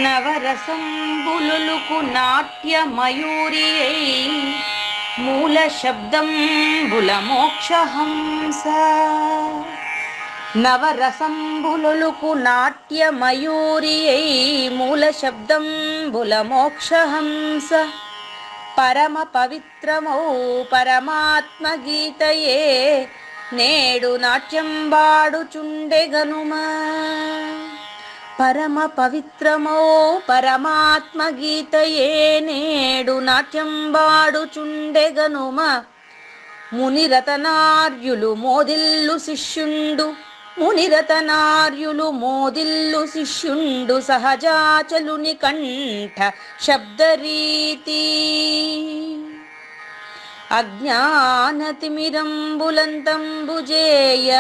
నవరసంబులుకు నాట్యమయూరియై మూల శబ్దంబుల మోక్షహంస. నవరసంబులుకు నాట్యమయూరియై మూల శబ్దంబుల మోక్షహంస. పరమ పవిత్రమౌ పరమాత్మ గీతయే నేడు నాట్యంబాడుచుండెగనుమా. పరమ పవిత్రమో పరమాత్మ గీతయే నేడు నాట్యంబాడుచుండెగనుమ. మునిరతనార్యులు మోదిల్లు శిష్యుండు, మునిరతనార్యులు మోదిల్లు శిష్యుండు సహజాచలుని కంఠ శబ్దరీతి. అజ్ఞానతిమిరంబులంతంబుజేయ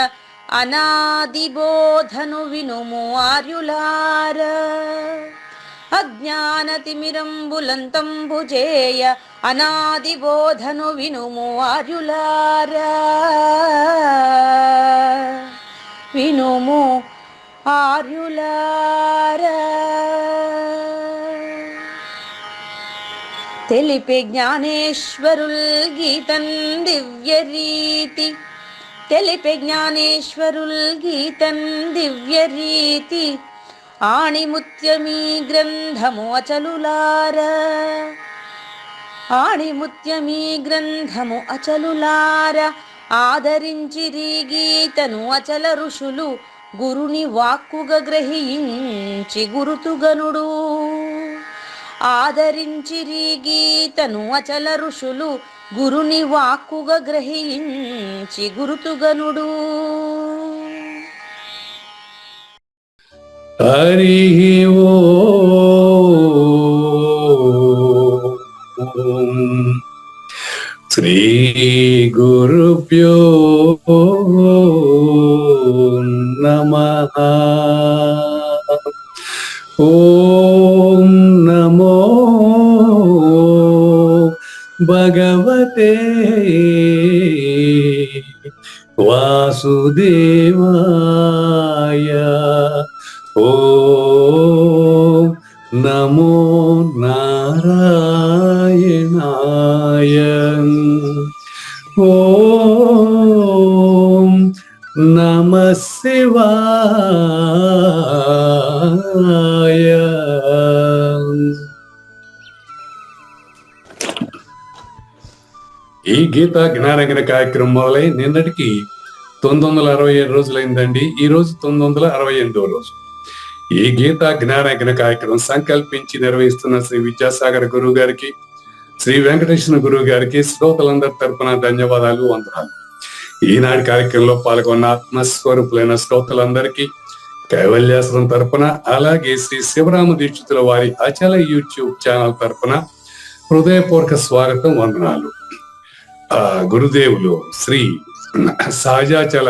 అనాదిబోధను వినుము ఆర్యులార. అజ్ఞానతిమిరంబులంతంబుజేయ అనాదిబోధను వినుము ఆర్యులార. వినుము ఆర్యులార. తెలిపే జ్ఞానేశ్వరుల్ గీతన్ దివ్యరీతి. తెలిపే జ్ఞానేశ్వరుల్ గీతన్ దివ్యరీతి. ఆణిముత్యమీ గ్రంథము అచలులార. ఆణిముత్యమీ గ్రంథము అచలులార. ఆదరించిరి గీతను అచల ఋషులు గురుని వాక్కుగా గ్రహించి గురుతుగనుడు. ఆదరించిరి గీతను అచల ఋషులు గురుని వాక్కుగా గ్రహించి గురుతుగనుడు. హరి ఓం శ్రీ గురుభ్యో నమః. ఓం నమో భగవతే వాసుదేవాయ. ఓం నమో నారాయణాయ. ఓం నమః శివాయ. ఈ గీతా జ్ఞానగిన కార్యక్రమం మొదలై నిన్నటికి 967 రోజులైందండి. ఈ రోజు 968వ రోజు. ఈ గీతా జ్ఞానగిన కార్యక్రమం సంకల్పించి నిర్వహిస్తున్న శ్రీ విద్యాసాగర్ గురువు గారికి, శ్రీ వెంకటేశ్వర గురువు గారికి శ్రోతలందరి తరపున ధన్యవాదాలు, వందనాలు. ఈనాటి కార్యక్రమంలో పాల్గొన్న ఆత్మస్వరూపులైన శ్రోతలందరికీ కైవల్యాశ్రం తరపున, అలాగే శ్రీ శివరామ దీక్షితుల వారి అచల యూట్యూబ్ ఛానల్ తరపున హృదయపూర్వక స్వాగతం, వందనాలు. గురుదేవులు శ్రీ సహజాచల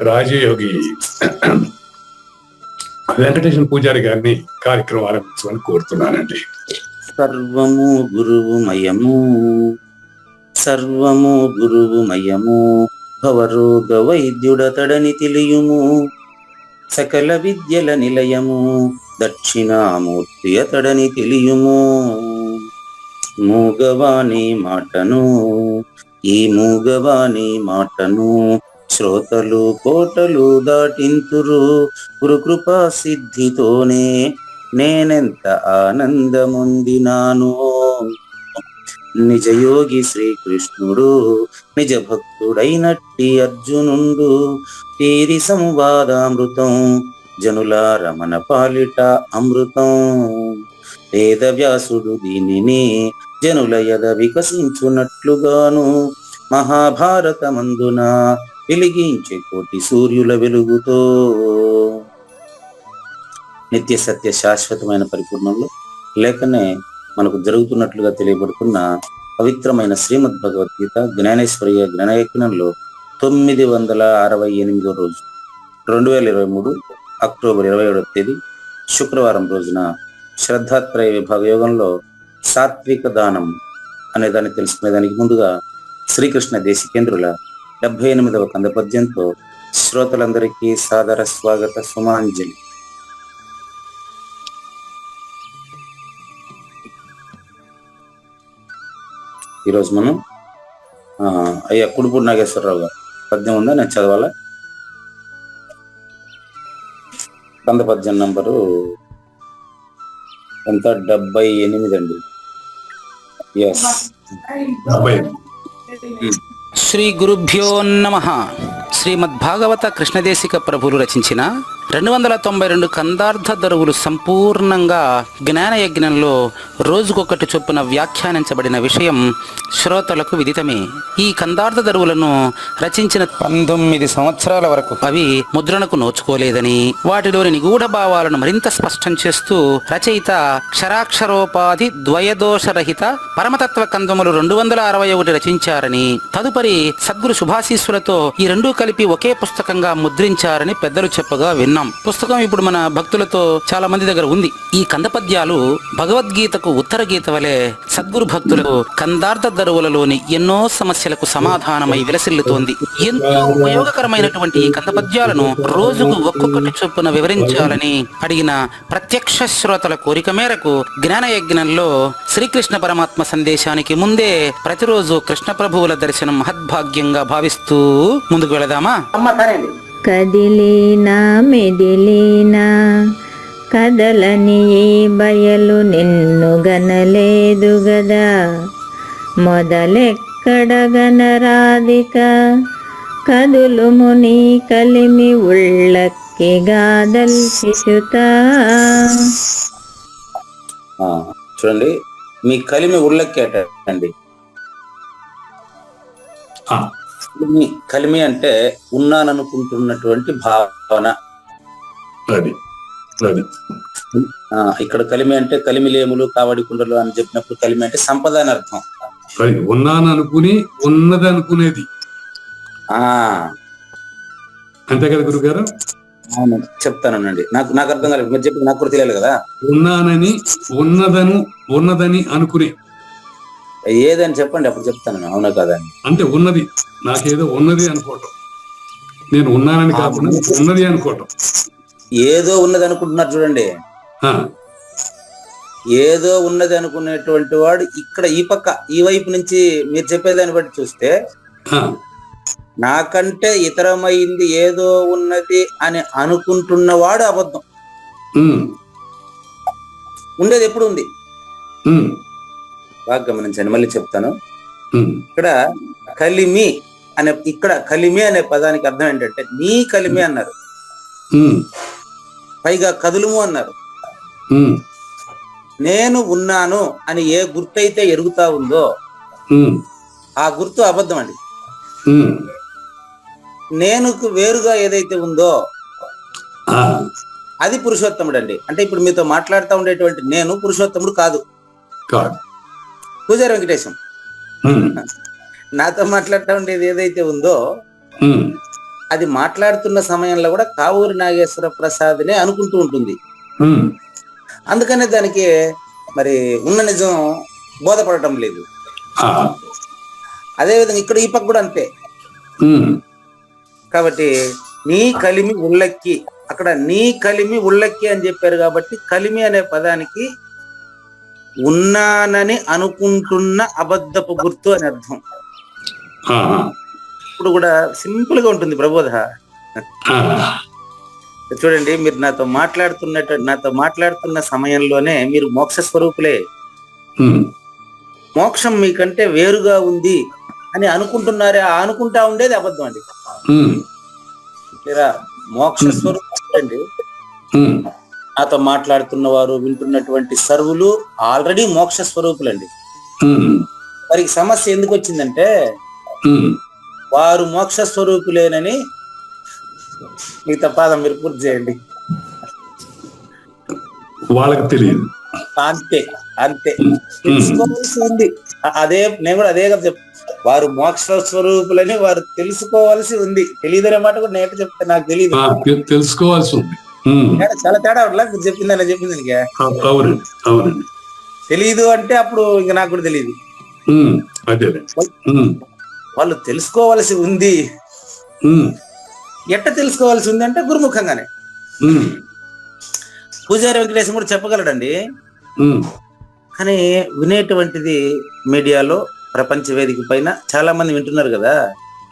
రాజయోగి వెంకటేశ్వర పూజారి గారిని కార్యక్రమం ఆరంభించమని కోరుతున్నానండి. సర్వము గురువుమయము, సర్వము గురువుమయము, భవరోగ వైద్యుడతడని తెలియుము. సకల విద్యల నిలయము, దక్షిణామూర్తి అతడని తెలియుము. మూగవాణి మాటను, ఈ మూగవాణి మాటను శ్రోతలు కోటలు దాటింతురు. గురుకృపా సిద్ధితోనే నేనెంత ఆనందముందినాను. నిజయోగి శ్రీకృష్ణుడు నిజ భక్తుడైనట్టి అర్జునుండు. తీరి సంవాదామృతం జనుల రమణ పాలిట అమృతం. వేదవ్యాసుడు దీనిని జనుల యద వికసించున్నట్లుగాను మహాభారతమందున వెలిగించే కోటి సూర్యుల వెలుగుతో నిత్య సత్య శాశ్వతమైన పరిపూర్ణంలో లేకనే మనకు జరుగుతున్నట్లుగా తెలియబడుతున్న పవిత్రమైన శ్రీమద్ భగవద్గీత జ్ఞానేశ్వర్య జ్ఞానయజ్ఞంలో 968వ రోజు 2023 అక్టోబర్ 27వ తేదీ శుక్రవారం రోజున శ్రద్ధాత్రయ విభాగ యోగంలో సాత్విక దానం అనే దాన్ని తెలుసుకునే దానికి ముందుగా శ్రీకృష్ణ దేశికేంద్రుల 78వ కంద పద్యంతో శ్రోతలందరికీ సాదర స్వాగత సుమాంజలి. ఈరోజు మనం అయ్యా కుడుపూడి నాగేశ్వరరావు గారు పద్యం ఉందా, నేను చదవాలా? కంద పద్యం నంబరు ఎంత? 78 అండి. ఎస్. శ్రీ గురుభ్యో నమః. శ్రీమద్భాగవత కృష్ణదేశిక ప్రభులు రచించిన 292 కందార్థ దరువులు సంపూర్ణంగా జ్ఞానయజ్ఞంలో రోజుకొకటి చొప్పున వ్యాఖ్యానించబడిన విషయం శ్రోతలకు విదితమే. ఈ కందార్థ దరువులను రచించిన 19 సంవత్సరాల వరకు అవి ముద్రణకు నోచుకోలేదని, వాటిలోని నిగూఢ భావాలను మరింత స్పష్టం చేస్తూ రచయిత క్షరాక్షరోపాధి ద్వయదోషరహిత పరమతత్వ కందములు 261 రచించారని, తదుపరి సద్గురు శుభాశీస్సులతో ఈ రెండూ కలిపి ఒకే పుస్తకంగా ముద్రించారని పెద్దలు చెప్పగా విన్నాం. పుస్తకం ఇప్పుడు మన భక్తులతో చాలా మంది దగ్గర ఉంది. ఈ కందపద్యాలు భగవద్గీతకు ఉత్తర గీత వలె సద్గురు భక్తులకు కందార్థ దరువులలోని ఎన్నో సమస్యలకు సమాధానమై విలసిల్లుతోంది. ఎంతో ఉపయోగకరమైనటువంటి ఈ కందపద్యాలను రోజుకు ఒక్కొక్కటి చొప్పున వివరించాలని అడిగిన ప్రత్యక్ష శ్రోతల కోరిక మేరకు జ్ఞానయజ్ఞంలో శ్రీకృష్ణ పరమాత్మ సందేశానికి ముందే ప్రతిరోజు కృష్ణ ప్రభువుల దర్శనం మహద్భాగ్యంగా భావిస్తూ ముందుకు వెళదామా? కదిలినా మెదిలినా కదలని ఈ బయలు నిన్ను గనలేదు గదా, మొదలెక్కడ గనరాదిక కదులుము నీ కలిమి ఉళ్ళక్కి గాదల్ శిశుతా. చూడండి, మీ కలిమి ఉళ్ళక్కేటండి. కలిమి అంటే ఉన్నాననుకుంటున్నటువంటి భావన. ఇక్కడ కలిమి అంటే కలిమిలేములు కావడి కుండలు అని చెప్పినప్పుడు కలిమి అంటే సంపద అని అర్థం. ఉన్నాను అనుకుని ఉన్నది అనుకునేది అంతే కదా గురుగారు? అవును, చెప్తానండి. నాకు అర్థం కాలేదు, మీరు చెప్పి నాకు కూడా తెలియాలి కదా. ఉన్నానని ఉన్నదని అనుకునే ఏదని చెప్పండి, అప్పుడు చెప్తాను. అవునా కదా అని అంటే ఉన్నది, నాకేదో ఉన్నది అనుకోవటం, నేను ఉన్నానని కాకుండా ఉన్నది అనుకోవటం. ఏదో ఉన్నది అనుకుంటున్నారు చూడండి. ఏదో ఉన్నది అనుకునేటువంటి వాడు ఇక్కడ ఈ పక్క ఈ వైపు నుంచి మీరు చెప్పేదాన్ని బట్టి చూస్తే నాకంటే ఇతరమైంది ఏదో ఉన్నది అని అనుకుంటున్నవాడు అబద్ధం. ఉండేది ఎప్పుడు ఉంది. బాగా గమనించండి, మళ్ళీ చెప్తాను. ఇక్కడ కలిమి అనే పదానికి అర్థం ఏంటంటే నీ కలిమి అన్నారు, పైగా కదులుము అన్నారు. నేను ఉన్నాను అని ఏ గుర్తు అయితే ఎరుగుతా ఉందో ఆ గుర్తు అబద్ధం అండి. నేనుకు వేరుగా ఏదైతే ఉందో అది పురుషోత్తముడు అండి. అంటే ఇప్పుడు మీతో మాట్లాడుతూ ఉండేటువంటి నేను పురుషోత్తముడు కాదు. పూజారి వెంకటేశం నాతో మాట్లాడుతూ ఉండేది ఏదైతే ఉందో అది మాట్లాడుతున్న సమయంలో కూడా కావూరి నాగేశ్వర ప్రసాద్నే అనుకుంటూ ఉంటుంది. అందుకనే దానికి మరి ఉన్న నిజం బోధపడటం లేదు. అదేవిధంగా ఇక్కడ ఈ పక్క కూడా అంతే. కాబట్టి నీ కలిమి ఉళ్ళక్కి, అక్కడ నీ కలిమి ఉళ్ళక్కి అని చెప్పారు కాబట్టి కలిమి అనే పదానికి ఉన్నానని అనుకుంటున్న అబద్ధపు గుర్తు అని అర్థం. ఇప్పుడు కూడా సింపుల్ గా ఉంటుంది ప్రబోధ. చూడండి, మీరు నాతో మాట్లాడుతున్న సమయంలోనే మీరు మోక్ష స్వరూపులే. మోక్షం మీకంటే వేరుగా ఉంది అని అనుకుంటున్నారే, అనుకుంటా ఉండేది అబద్ధం అండి. మోక్ష స్వరూపులు అండి. నాతో మాట్లాడుతున్న వారు వింటున్నటువంటి సర్వులు ఆల్రెడీ మోక్ష స్వరూపులండి. వారికి సమస్య ఎందుకు వచ్చిందంటే వారు మోక్ష స్వరూపులేనని. మిగతా పాదం మీరు పూర్తి చేయండి. వాళ్ళకి తెలియదు, అంతే అంతే తెలుసుకోవాల్సి ఉంది. అదే నేను కూడా అదే కదా చెప్, వారు మోక్ష స్వరూపులని వారు తెలుసుకోవాల్సి ఉంది. తెలియదనే మాట కూడా నేను చెప్తాను, నాకు తెలియదు, తెలుసుకోవాల్సి ఉంది. చాలా తేడా మీరు చెప్పింది తెలీదు అంటే అప్పుడు ఇంకా నాకు కూడా తెలియదు. వాళ్ళు తెలుసుకోవాల్సి ఉంది. ఎట్ట తెలుసుకోవాల్సి ఉంది అంటే గురుముఖంగానే. పూజారి వెంకటేశం కూడా చెప్పగలడండి, కానీ వినేటువంటిది మీడియాలో ప్రపంచ వేదిక పైన చాలా మంది వింటున్నారు కదా,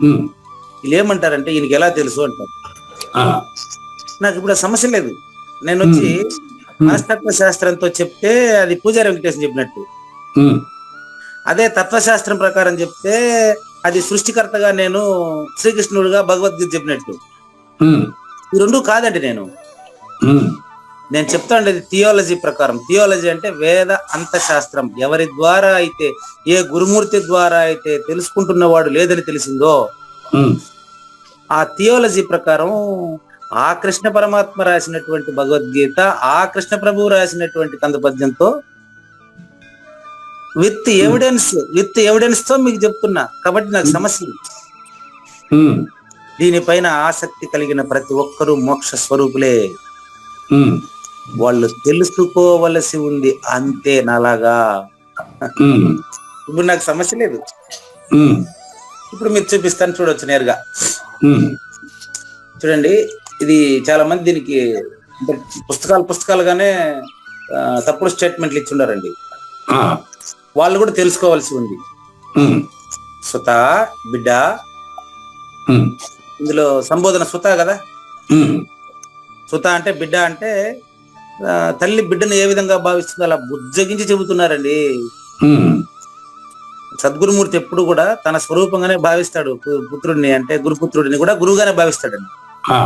ఉమ్, వీళ్ళు ఏమంటారంటే ఈయనకి ఎలా తెలుసు అంటారు. ఆ, నాకు ఇప్పుడు ఆ సమస్య లేదు. నేను వచ్చి మనస్తత్వ శాస్త్రంతో చెప్తే అది పూజారి వెంకటేశం చెప్పినట్టు, ఉమ్, అదే తత్వశాస్త్రం ప్రకారం చెప్తే అది సృష్టికర్తగా నేను శ్రీకృష్ణుడుగా భగవద్గీత చెప్పినట్టు. ఉమ్, ఈ రెండు కాదండి. ఉమ్, నేను చెప్తా ఉండేది థియాలజీ ప్రకారం. థియాలజీ అంటే వేద అంతశాస్త్రం. ఎవరి ద్వారా అయితే, ఏ గురుమూర్తి ద్వారా అయితే తెలుసుకుంటున్నవాడు లేదని తెలిసిందో, ఉమ్, ఆ థియాలజీ ప్రకారం ఆ కృష్ణ పరమాత్మ రాసినటువంటి భగవద్గీత, ఆ కృష్ణ ప్రభువు రాసినటువంటి కందపద్యంతో విత్ ఎవిడెన్స్ తో మీకు చెప్తున్నా. కాబట్టి నాకు సమస్య లేదు. ఉమ్, దీనిపైన ఆసక్తి కలిగిన ప్రతి ఒక్కరూ మోక్ష స్వరూపులే. ఉమ్, వాళ్ళు తెలుసుకోవలసి ఉంది అంతే. నాలాగా ఉమ్, ఇప్పుడు నాకు సమస్య లేదు. ఉమ్, ఇప్పుడు మీరు చూపిస్తాను, చూడొచ్చు నేరుగా. ఉమ్, చూడండి, ఇది చాలా మంది దీనికి పుస్తకాలుగానే తప్పుడు స్టేట్మెంట్లు ఇచ్చి ఉండారండి. ఆ, వాళ్ళు కూడా తెలుసుకోవాల్సి ఉంది. ఉమ్, సుత, బిడ్డ, ఉమ్, ఇందులో సంబోధన సుత కదా. ఉమ్, సుత అంటే బిడ్డ అంటే తల్లి బిడ్డను ఏ విధంగా భావిస్తుందో అలా బుజ్జగించి చెబుతున్నారండి. ఉమ్, సద్గురుమూర్తి ఎప్పుడు కూడా తన స్వరూపంగానే భావిస్తాడు. పుత్రుడిని అంటే గురుపుత్రుడిని కూడా గురువుగానే భావిస్తాడండి. ఆ,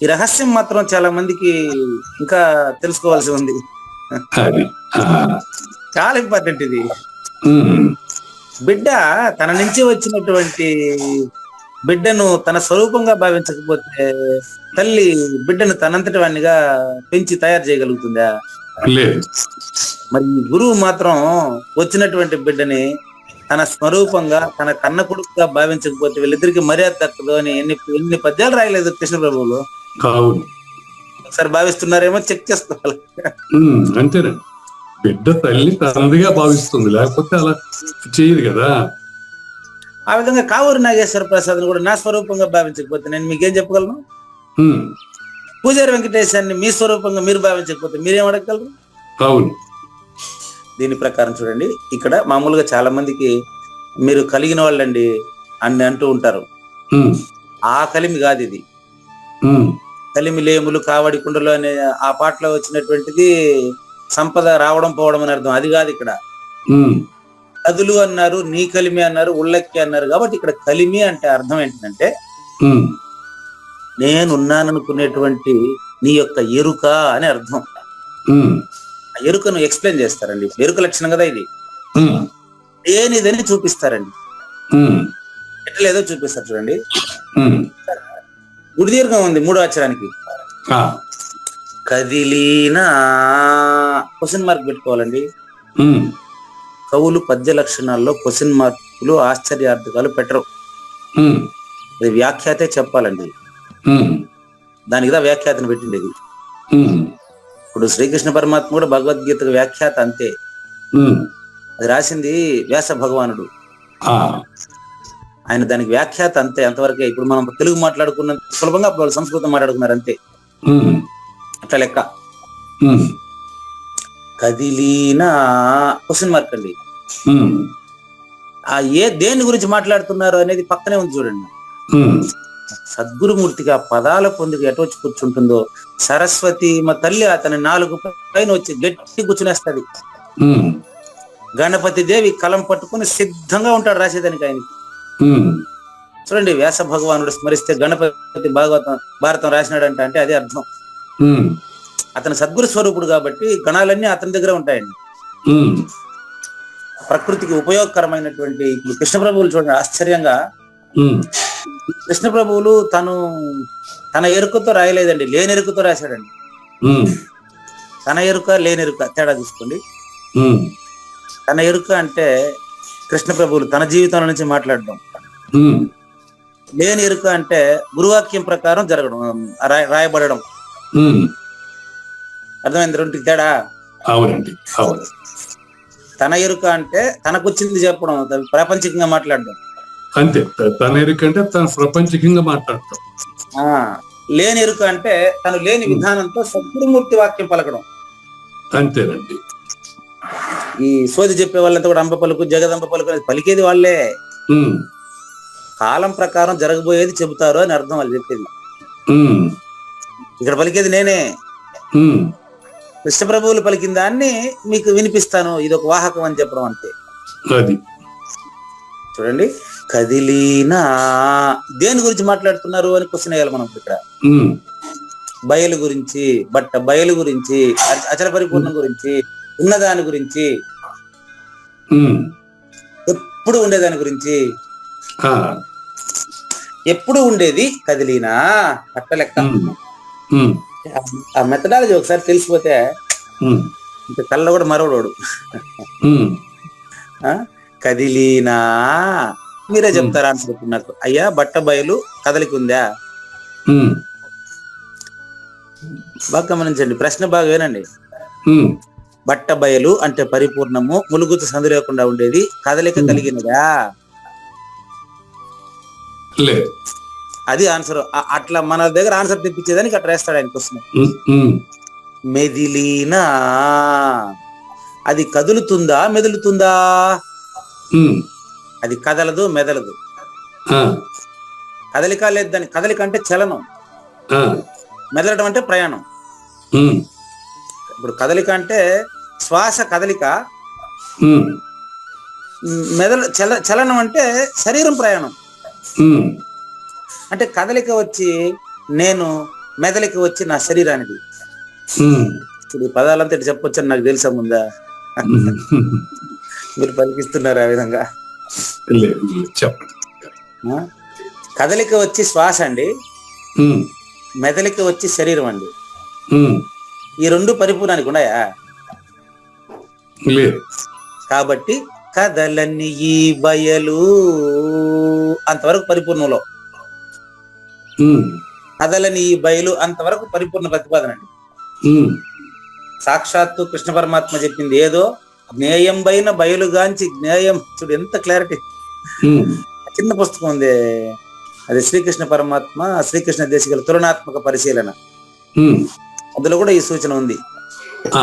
ఈ రహస్యం మాత్రం చాలా మందికి ఇంకా తెలుసుకోవాల్సి ఉంది. అది, ఆ, చాలా ఇంపార్టెంట్ ఇది. ఉమ్, బిడ్డ తన నుంచి వచ్చినటువంటి బిడ్డను తన స్వరూపంగా భావించకపోతే తల్లి బిడ్డను తనంతటి వాణ్ణిగా పెంచి తయారు చేయగలుగుతుందా? లేదు. మరి ఈ గురువు మాత్రం వచ్చినటువంటి బిడ్డని తన స్వరూపంగా, తన కన్న కొడుకుగా భావించకపోతే వీళ్ళిద్దరికి మర్యాద దక్కదు అని ఎన్ని పద్యాలు రాయలేదు కృష్ణ ప్రభువులు. అవును. ఒకసారి భావిస్తున్నారేమో చెక్ చేసుకోవాలి. అంతేనండి. బిడ్డ తల్లి తనదిగా భావిస్తుంది, లేకపోతే అలా చేయదు కదా. ఆ విధంగా కావూరి నాగేశ్వర ప్రసాద్ కూడా నా స్వరూపంగా భావించకపోతే నేను మీకేం చెప్పగలను? ఉమ్, పూజారి వెంకటేశాన్ని మీ స్వరూపంగా మీరు భావించకపోతే మీరేం అడగగలరు? అవును. దీని ప్రకారం చూడండి, ఇక్కడ మామూలుగా చాలా మందికి మీరు కలిగిన వాళ్ళండి అని అంటూ ఉంటారు. ఉమ్, ఆ కలిమి కాదు ఇది. ఉమ్, కలిమి లేములు కావడి కుండలు అనే ఆ పాటలో వచ్చినటువంటిది సంపద రావడం పోవడం అని అర్థం. అది కాదు ఇక్కడ. ఉమ్, కదులు అన్నారు, నీ కలిమి అన్నారు, ఉళ్ళక్కి అన్నారు. కాబట్టి ఇక్కడ కలిమి అంటే అర్థం ఏంటంటే ఉమ్, నేనున్నాననుకునేటువంటి నీ యొక్క ఎరుక అని అర్థం. ఉమ్, ఆ ఎరుకను ఎక్స్ప్లెయిన్ చేస్తారండి. ఎరుక లక్షణం కదా ఇది. ఉమ్, ఏనిదని చూపిస్తారండి. ఉమ్, ఎట్లేదో చూపిస్తారు చూడండి. ఉమ్, గుడి దీర్ఘం ఉంది 3వ అక్షరానికి. ఆ, కదిలీనా క్వశ్చన్ మార్క్ పెట్టుకోవాలండి. ఉమ్, కవులు పద్య లక్షణాల్లో క్వశ్చన్ మార్కులు, ఆశ్చర్యార్థకాలు పెట్టరు. ఉమ్, అది వ్యాఖ్యాతే చెప్పాలండి. ఉమ్, దానికి దా వ్యాఖ్యాతను పెట్టిండేది. ఉమ్, ఇప్పుడు శ్రీకృష్ణ పరమాత్మ కూడా భగవద్గీతకు వ్యాఖ్యాత అంతే. ఉమ్, అది రాసింది వ్యాస భగవానుడు. ఆ, ఆయన దానికి వ్యాఖ్యాత అంతే, అంతవరకే. ఇప్పుడు మనం తెలుగు మాట్లాడుకున్నంత సులభంగా అప్పుడు వాళ్ళు సంస్కృతం మాట్లాడుకున్నారు అంతే. ఉమ్, అట్లా లెక్క. ఉమ్, కదిలీనా క్వశ్చన్ మార్క్ అండి. ఉమ్, ఆ దేని గురించి మాట్లాడుతున్నారు అనేది పక్కనే ఉంది చూడండి. ఉమ్, సద్గురుమూర్తిగా పదాల పొందికి ఎటు వచ్చి కూర్చుంటుందో సరస్వతి మా తల్లి అతని 4 పైన వచ్చి గట్టి కూర్చునేస్తుంది. ఉమ్, గణపతి దేవి కలం పట్టుకుని సిద్ధంగా ఉంటాడు రాసేదానికి ఆయనకి. ఉమ్, చూడండి, వ్యాస భగవానుడు స్మరిస్తే గణపతి భారతం రాసినాడంట అంటే అదే అర్థం. ఉమ్, అతను సద్గురు స్వరూపుడు కాబట్టి గణాలన్నీ అతని దగ్గర ఉంటాయండి. ఉమ్, ప్రకృతికి ఉపయోగకరమైనటువంటి ఇప్పుడు కృష్ణ ప్రభువులు చూడండి, ఆశ్చర్యంగా ఉమ్, కృష్ణ ప్రభువులు తన ఎరుకతో రాయలేదండి, లేని ఎరుకతో రాశాడండి. ఉమ్, తన ఎరుక లేని ఎరుక తేడా చూసుకోండి. ఉమ్, తన ఎరుక అంటే కృష్ణ ప్రభువులు తన జీవితం నుంచి మాట్లాడడం. ఉమ్, లేని ఎరుక అంటే గురువాక్యం ప్రకారం జరగడం, రాయబడడం. ఉమ్, అర్థమైంది రెండుకి తేడా. అవునండి, అవును. తన ఎరుక అంటే తనకొచ్చింది చెప్పడం, ప్రాపంచికంగా మాట్లాడడం. అంతే. తన ఎరుకంటే తన ప్రపంచకంగా మాట్లాడతాం. లేని ఎరుక అంటే తను లేని విధానంతో సద్గురుమూర్తి వాక్యం పలకడం. అంతేనండి. ఈ సోది చెప్పే వాళ్ళంతా కూడా అంబ పలుకు జగదంబ పలుకు అనేది పలికేది వాళ్ళే. ఉమ్, కాలం ప్రకారం జరగబోయేది చెబుతారు అని అర్థం వాళ్ళు చెప్పేది. ఉమ్, ఇక్కడ పలికేది నేనే. ఉమ్, కృష్ణ ప్రభువులు పలికిన దాన్ని మీకు వినిపిస్తాను, ఇది ఒక వాహకం అని చెప్పడం అంతే. అది చూడండి, కదిలీనా దేని గురించి మాట్లాడుతున్నారు అని క్వశ్చన్ వేయాలి మనం ఇక్కడ. ఉమ్, బయలు గురించి, బయలు గురించి, అచల పరిపూర్ణం గురించి, ఉన్నదాని గురించి, ఉమ్, ఎప్పుడు ఉండేదాని గురించి. ఆ, ఎప్పుడు ఉండేది కదిలీనా అట్ట లెక్క. ఉమ్, ఉమ్, ఆ మెథడాలజీ ఒకసారి తెలిసిపోతే ఉమ్, ఇంక కళ్ళ కూడా మరవడు. ఉమ్, కదిలీనా మీరే చెప్తారా అని నాకు. అయ్యా బట్ట బయలు కదలికి ఉందా? ఉమ్, బాగా గమనించండి, ప్రశ్న బాగా వినండి. ఉమ్, బట్ట బయలు అంటే పరిపూర్ణము, ములుగుతు సందు లేకుండా ఉండేది, కదలిక కలిగినదా? లేదు. అది ఆన్సర్. అట్లా మన దగ్గర ఆన్సర్ తెప్పించేదానికి అట్లా వేస్తాడు ఆయన క్వశ్చన్. ఉమ్, ఉమ్, మెదిలీనా అది కదులుతుందా మెదులుతుందా? ఉమ్, అది కదలదు మెదలదు. ఆ, కదలిక లేదు దాని. కదలిక అంటే చలనం, ఆ, మెదలడం అంటే ప్రయాణం. ఉమ్, ఇప్పుడు కదలిక అంటే శ్వాస కదలిక, ఉమ్, చలనం అంటే శరీరం ప్రయాణం. ఉమ్, అంటే కదలిక వచ్చి నేను, మెదలిక వచ్చి నా శరీరానికి. ఉమ్, ఇప్పుడు ఈ పదాలంతా ఇటు చెప్పొచ్చని నాకు తెలుసా ముందా? మీరు పలికిస్తున్నారు ఆ విధంగా. లేదు, చెప్పండి. కదలిక వచ్చి శ్వాస అండి, ఉమ్, మెదలిక వచ్చి శరీరం అండి. ఉమ్, ఈ రెండు పరిపూర్ణానికి ఉన్నాయా? లేదు. కాబట్టి కదలని ఈ బయలు అంతవరకు పరిపూర్ణంలో, ఉమ్, కదలని ఈ బయలు అంతవరకు పరిపూర్ణ ప్రతిపాదన అండి. ఉమ్, సాక్షాత్తు కృష్ణ పరమాత్మ చెప్పింది ఏదో జ్ఞేయం పైన బయలుగాంచి జ్ఞేయం. చూడు ఎంత క్లారిటీ. ఉమ్, చిన్న పుస్తకం ఉంది, అది శ్రీకృష్ణ పరమాత్మ శ్రీకృష్ణ దేశికుల తులనాత్మక పరిశీలన. ఉమ్, అందులో కూడా ఈ సూచన ఉంది. ఆ,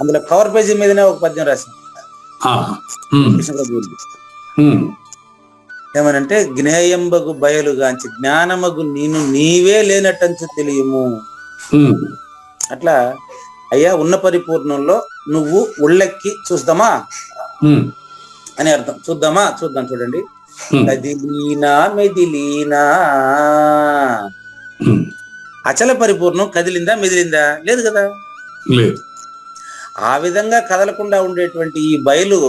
అందులో కవర్ పేజీ మీదనే ఒక పద్యం రాసింది ఆ, ఉమ్, కృష్ణ ప్రభువులు. ఉమ్, ఏమనంటే జ్ఞేయంబగు బయలుగాంచి జ్ఞానమగు నేను నీవే లేనట్టంచు తెలియము. ఉమ్, అట్లా అయ్యా ఉన్న పరిపూర్ణంలో నువ్వు ఉళ్ళెక్కి చూద్దామా ఉమ్, అని అర్థం. చూద్దామా, చూద్దాం. చూడండి, ఉమ్, కదిలీనా మెదిలీనా. ఉమ్, అచల పరిపూర్ణం కదిలిందా మెదిలిందా? లేదు కదా. లేదు. ఆ విధంగా కదలకుండా ఉండేటువంటి ఈ బయలు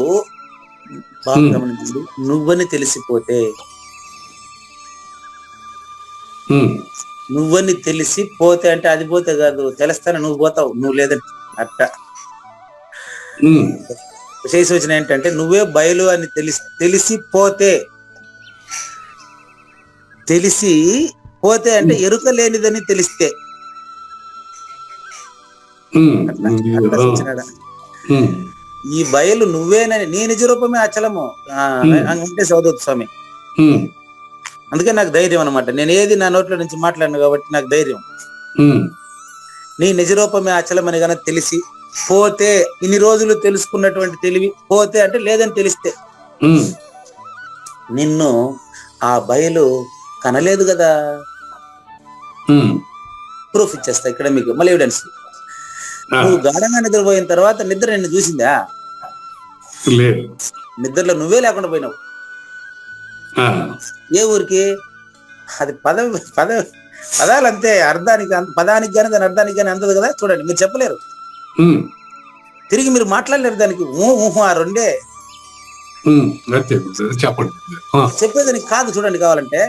బాగా గమనించండి, నువ్వని తెలిసిపోతే, ఉమ్, నువ్వని తెలిసిపోతే అంటే అది పోతే కాదు, తెలుస్తానే నువ్వు పోతావు, నువ్వు లేదంటే అట్ట. ఉమ్, విషయ సూచన ఏంటంటే నువ్వే బయలు అని తెలిసిపోతే, తెలిసి పోతే అంటే ఎరుక లేనిదని తెలిస్తే. ఉమ్, అట్లా అట్లా సూచన. ఉమ్, ఈ బయలు నువ్వేనని, నీ నిజ రూపమే అచలము అంటే సౌదత్ స్వామి. ఉమ్, అందుకే నాకు ధైర్యం అనమాట. నేను ఏది నా నోట్ల నుంచి మాట్లాడినా కాబట్టి నాకు ధైర్యం. ఉమ్, నీ నిజ రూపమే అచలమని గనక తెలిసి పోతే, ఇన్ని రోజులు తెలుసుకున్నటువంటి తెలివి పోతే అంటే లేదని తెలిస్తే, ఉమ్, నిన్ను ఆ బయలు కనలేదు కదా. ఉమ్, ప్రూఫ్ ఇచ్చేస్తా ఇక్కడ మీకు, మళ్ళీ ఎవిడెన్స్. ఆ, నువ్వు గాఢంగా నిద్రపోయిన తర్వాత నిద్ర నిన్ను చూసిందా? లేదు. నిద్రలో నువ్వే లేకుండా పోయినావు. ఆ, ఏ ఊరికి? అది పదాలు అంతే, అర్థానికి పదానికి కానీ దాని అర్థానికి కానీ అందదు కదా. చూడండి, మీరు చెప్పలేరు, ఉమ్, తిరిగి మీరు మాట్లాడలేరు దానికి. ఊహు ఆ రెండే ఉమ్, అంతే. చెప్పండి. ఆ, చెప్పేదానికి కాదు. చూడండి, కావాలంటే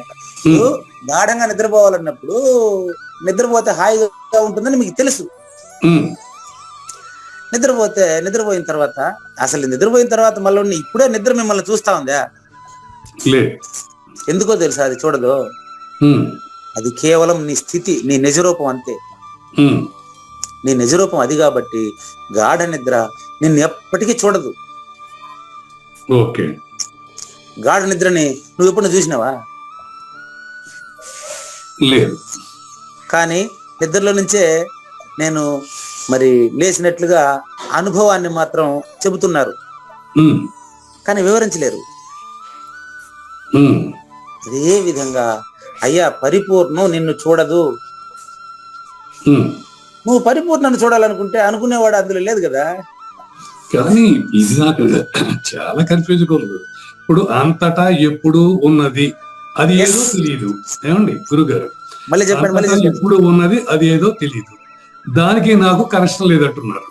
నువ్వు గాఢంగా నిద్రపోవాలన్నప్పుడు నిద్రపోతే హాయిగా ఉంటుందని మీకు తెలుసు. ఉమ్, నిద్రపోయిన తర్వాత, అసలు నిద్రపోయిన తర్వాత మళ్ళీ ఇప్పుడే నిద్ర మిమ్మల్ని చూస్తా ఉందా? లేదు. ఎందుకో తెలుసా? అది చూడదు. ఉమ్, అది కేవలం నీ స్థితి, నీ నిజరూపం అంతే. ఉమ్, నీ నిజరూపం అది కాబట్టి గాఢ నిద్ర నిన్ను ఎప్పటికీ చూడదు. ఓకే. గాఢ నిద్రని నువ్వు ఎప్పుడు చూసినావా? లేదు. కానీ నిద్రలో నుంచే నేను మరి లేచినట్లుగా అనుభవాన్ని మాత్రం చెబుతున్నారు. ఉమ్, కానీ వివరించలేరు. ఉమ్, అదే విధంగా అయ్యా పరిపూర్ణం నిన్ను చూడదు, ఉమ్. నువ్వు పరిపూర్ణను చూడాలనుకుంటే అనుకునేవాడు అందులో లేదు కదా. కానీ ఇది నాకు చాలా కన్ఫ్యూజ్గా ఉంది. ఇప్పుడు అంతటా ఎప్పుడు ఉన్నది అది ఏదో తెలియదు. ఏమండి గురుగారు, మళ్ళీ చెప్పండి, మళ్ళీ అంతటా చెప్పండి. ఎప్పుడు ఉన్నది అది ఏదో తెలియదు, దానికి నాకు కనెక్షన్ లేదంటున్నారు.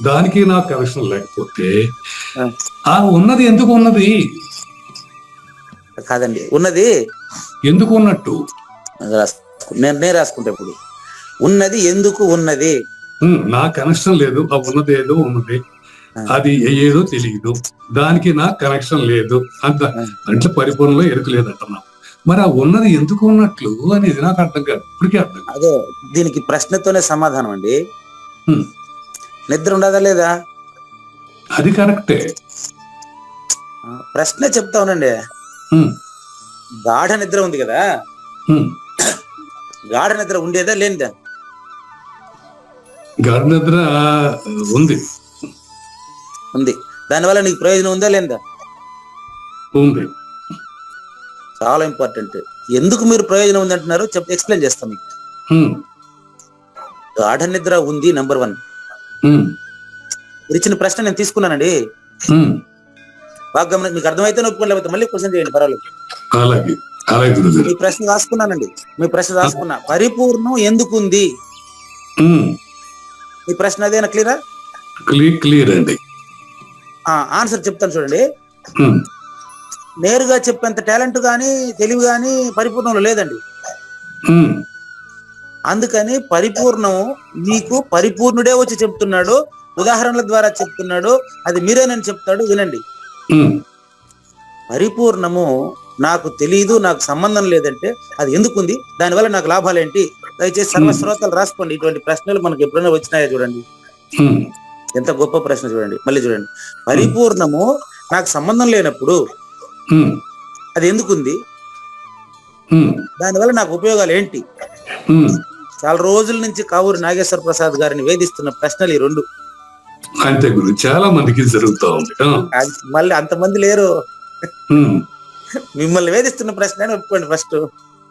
దానికి నాకు కనెక్షన్ లేకపోతే ఆ, ఆ ఉన్నది ఎందుకు ఉన్నది, కాదండి, ఉన్నది ఎందుకు ఉన్నట్టు? నేను రాసుకుంటే ఇప్పుడు ఉన్నది ఎందుకు ఉన్నది. నా కనెక్షన్ లేదు, ఆ ఉన్నది ఏదో ఉన్నది, అది ఏదో తెలియదు, దానికి నాకు కనెక్షన్ లేదు అంత, అంటే పరిపూర్ణలో ఎరుకు లేదంటున్నాం. మరి ఆ ఉన్నది ఎందుకు ఉన్నట్లు అనేది నాకు అర్థం కాదు, ఇప్పటికీ అర్థం కాదు. అదే దీనికి ప్రశ్నతోనే సమాధానం అండి. ఉమ్, నిద్ర ఉండదా లేదా? అది కరెక్టే. ప్రశ్న చెప్తా ఉన్నాండి. ఉమ్, గాఢ నిద్ర ఉంది కదా, ఉమ్. గాఢ నిద్ర ఉండేదా లేనిదా? గాఢ నిద్ర ఉంది. ఉంది. దానివల్ల నీకు ప్రయోజనం ఉందా లేదా? ఉంది. చాలా ఇంపార్టెంట్. ఎందుకు మీరు ప్రయోజనం ఉంది అంటున్నారు ఎక్స్ప్లెయిన్ చేస్తాం మీకు. ఉమ్, గాఢ నిద్ర ఉంది నంబర్ 1. ఉమ్, మీరు ఇచ్చిన ప్రశ్న నేను తీసుకున్నానండి. ఉమ్. బాగా గమనించి మీకు అర్థమైతే ఒప్పుకోలేకపోతే మళ్ళీ క్వశ్చన్ చేయండి, పర్వాలేదు. అలాగే అలాగే గురుగారు. మీ ప్రశ్న రాసుకున్నానండి, మీ ప్రశ్న రాసుకున్నా. పరిపూర్ణం ఎందుకు ఉంది? ఉమ్, మీ ప్రశ్న అదేనా? క్లియరా? క్లియర్ అండి. ఆన్సర్ చెప్తాను చూడండి. ఉమ్, నేరుగా చెప్పేంత టాలెంట్ కానీ తెలివి కానీ పరిపూర్ణంలో లేదండి. ఉమ్, అందుకని పరిపూర్ణం నీకు పరిపూర్ణుడే వచ్చి చెప్తున్నాడు, ఉదాహరణల ద్వారా చెప్తున్నాడు, అది మీరేనని చెప్తాడు. వినండి. ఉమ్, పరిపూర్ణము నాకు తెలియదు, నాకు సంబంధం లేదంటే అది ఎందుకుంది, దానివల్ల నాకు లాభాలేంటి? దయచేసి సర్వశ్రోతలు రాసుకోండి. ఇటువంటి ప్రశ్నలు మనకు ఎప్పుడైనా వచ్చినాయో చూడండి. ఉమ్, ఎంత గొప్ప ప్రశ్న చూడండి. మళ్ళీ చూడండి. పరిపూర్ణము నాకు సంబంధం లేనప్పుడు ఉమ్, అది ఎందుకుంది, ఉమ్, దానివల్ల నాకు ఉపయోగాలు ఏంటి? ఉమ్. చాలా రోజుల నుంచి కావూరి నాగేశ్వర ప్రసాద్ గారిని వేధిస్తున్న ప్రశ్నలు ఈ 2. అంతే గురు, చాలా మందికి జరుగుతూ ఉంది. మళ్ళీ అంతమంది లేరు. ఉమ్, మిమ్మల్ని వేధిస్తున్న ప్రశ్న అని ఒప్పుకోండి ఫస్ట్.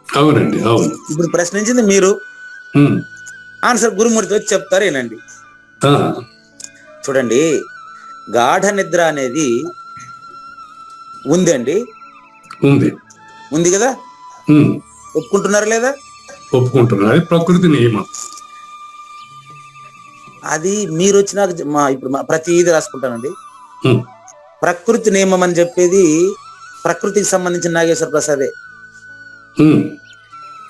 అవునండి, అవును. ఇప్పుడు ప్రశ్నించింది మీరు, ఉమ్, ఆన్సర్ గురుమూర్తి వచ్చి చెప్తారు. ఏనండి ఆ, చూడండి. గాఢ నిద్ర అనేది ఉందండి, ఉంది. ఉంది కదా, ఉమ్, ఒప్పుకుంటున్నారా లేదా? ఒప్పుకుంటున్నా, అది ప్రకృతి నియమం. అది మీరు వచ్చినాక ఇప్పుడు ప్రతిదీ రాసుకుంటానండి. ఉమ్, ప్రకృతి నియమం అని చెప్పేది ప్రకృతికి సంబంధించిన నాగేశ్వర ప్రసాదే. ఉమ్,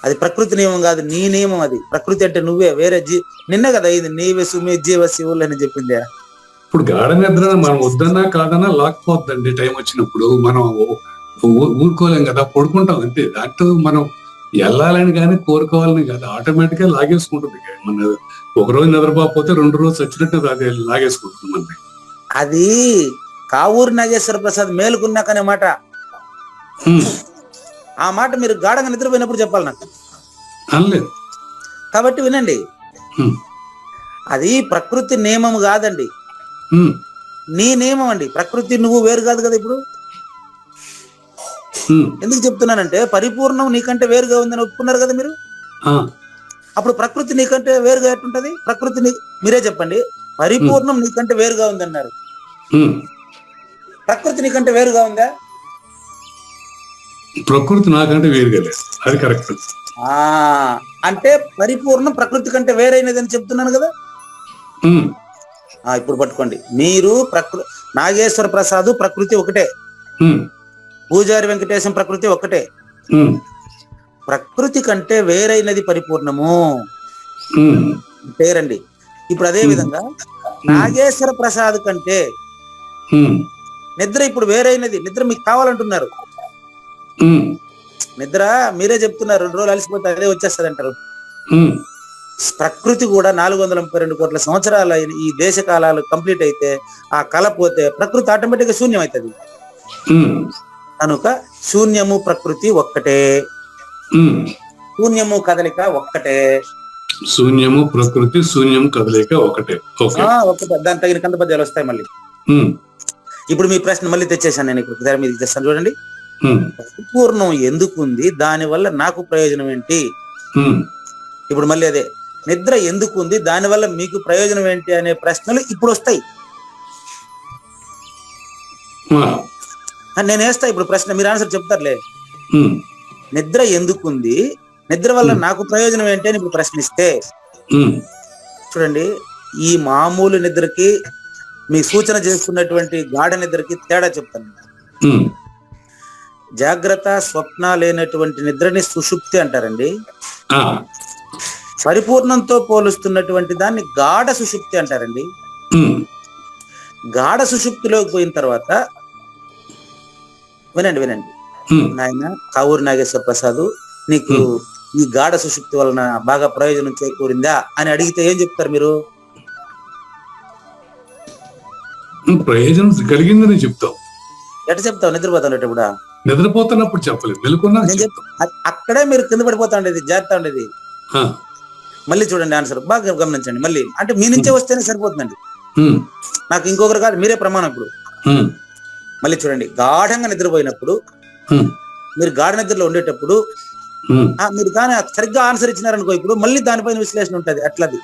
అది ప్రకృతి నియమం కాదు, నీ నియమం అది. ప్రకృతి అంటే నువ్వే, వేరే నిన్న కదా ఇది నీవే సుమే జీవ శివులు అని చెప్పిందే. ఇప్పుడు గాఢ నిద్ర మనం వద్దన్నా కాదన్నా లాక్పోద్దండి. టైం వచ్చినప్పుడు మనం ఊరుకోలేం కదా, పడుకుంటాం అంతే. దాంట్లో మనం వెళ్ళాలని కానీ కోరుకోవాలని కాదు, ఆటోమేటిక్ గా లాగేసుకుంటుంది. మన ఒకరోజు నిద్రపోతే 2 రోజులు వచ్చినట్టు అది లాగేసుకుంటుంది మనది. అది కావూరి నాగేశ్వర ప్రసాద్ మేలుకున్నాకనే మాట. ఉమ్, ఆ మాట మీరు గాఢంగా నిద్రపోయినప్పుడు చెప్పాలి నాకు. అనలేదు. కాబట్టి వినండి, ఉమ్, అది ప్రకృతి నియమం కాదండి, ఉమ్, నీ నియమం అండి. ప్రకృతి నువ్వు వేరు కాదు కదా. ఇప్పుడు ఉమ్, ఎందుకు చెప్తున్నానంటే పరిపూర్ణం నీకంటే వేరుగా ఉందని ఒప్పుకున్నారు కదా మీరు. ఆ, అప్పుడు ప్రకృతి నీకంటే వేరుగా ఎట్టుంటది? ప్రకృతి మీరే చెప్పండి. పరిపూర్ణం నీకంటే వేరుగా ఉందన్నారు, ఉమ్. ప్రకృతి నీకంటే వేరుగా ఉందా? ప్రకృతి నాకంటే వేరుగా లేదు, అది కరెక్ట్. అంటే పరిపూర్ణం ప్రకృతి కంటే వేరైనదని చెప్తున్నాను కదా. ఉమ్, ఇప్పుడు పట్టుకోండి. మీరు నాగేశ్వర ప్రసాద్ ప్రకృతి ఒకటే, ఉమ్, పూజారి వెంకటేశం ప్రకృతి ఒక్కటే. ఉమ్, ప్రకృతి కంటే వేరైనది పరిపూర్ణము ఉమ్, పేరండి. ఇప్పుడు అదే విధంగా నాగేశ్వర ప్రసాద్ కంటే ఉమ్, నిద్ర ఇప్పుడు వేరైనది. నిద్ర మీకు కావాలంటున్నారు. ఉమ్, నిద్ర మీరే చెప్తున్నారు 2 రోజులు అలసిపోతే అదే వచ్చేస్తుంది అంటారు. ఉమ్, ప్రకృతి కూడా 432 కోట్ల సంవత్సరాల ఈ దేశ కాలాలు కంప్లీట్ అయితే ఆ కళ పోతే ప్రకృతి ఆటోమేటిక్ గా శూన్యం అవుతుంది. ఉమ్, కనుక శూన్యము ప్రకృతి ఒక్కటే, ఉమ్. శూన్యము కదలిక ఒక్కటే. శూన్యము ప్రకృతి, శూన్యం కదలిక ఒకటే. ఓకే. ఒక్కటే. దాని తగిన కంద పద్యాలు వస్తాయి మళ్ళీ. ఉమ్, ఇప్పుడు మీ ప్రశ్న మళ్ళీ తెచ్చేసాను నేను, ఇప్పుడు తెర మీద తెస్తాను చూడండి. ఉమ్, పరిపూర్ణం ఎందుకుంది, దానివల్ల నాకు ప్రయోజనం ఏంటి? ఉమ్, ఇప్పుడు మళ్ళీ అదే, నిద్ర ఎందుకుంది, దానివల్ల మీకు ప్రయోజనం ఏంటి అనే ప్రశ్నలు ఇప్పుడు వస్తాయి. ఆ, నేను వేస్తా ఇప్పుడు ప్రశ్న, మీరు ఆన్సర్ చెప్తారులే. ఉమ్, నిద్ర ఎందుకుంది, నిద్ర వల్ల నాకు ప్రయోజనం ఏంటి అని ఇప్పుడు ప్రశ్నిస్తే ఉమ్, చూడండి, ఈ మామూలు నిద్రకి మీ సూచన చేస్తున్నటువంటి గాఢ నిద్రకి తేడా చెప్తాను. ఉమ్, జాగ్రత్త స్వప్న లేనటువంటి నిద్రని సుషుప్తి అంటారండి. ఆ, పరిపూర్ణంతో పోలుస్తున్నటువంటి దాన్ని గాఢ సుషుప్తి అంటారండి. ఉమ్, గాఢ సుషుప్తిలోకి పోయిన తర్వాత వినండి ఉమ్, నాయన కావూరు నాగేశ్వర ప్రసాద్, నీకు ఈ గాఢ సుషుప్తి వలన బాగా ప్రయోజనం చేకూరిందా అని అడిగితే ఏం చెప్తారు మీరు? ప్రయోజనం కలిగిందని చెప్తాం. ఎట్ట చెప్తావు నిద్రపోతాండేటప్పుడు? నిద్రపోతున్నప్పుడు చెప్పలేదు, మెలుకున్నా నేను అక్కడే మీరు కింద పడిపోతా ఉండేది, జాగ్రత్త ఉండేది. మళ్ళీ చూడండి ఆన్సర్ బాగా గమనించండి. మళ్ళీ అంటే మీ నుంచే వస్తేనే సరిపోతుందండి, నాకు ఇంకొకరు కాదు, మీరే ప్రమాణం. ఇప్పుడు మళ్ళీ చూడండి, గాఢంగా నిద్రపోయినప్పుడు, మీరు గాఢ నిద్రలో ఉండేటప్పుడు మీరు కానీ సరిగ్గా ఆన్సర్ ఇచ్చినారనుకో, ఇప్పుడు మళ్ళీ దానిపైన విశ్లేషణ ఉంటుంది. అట్లది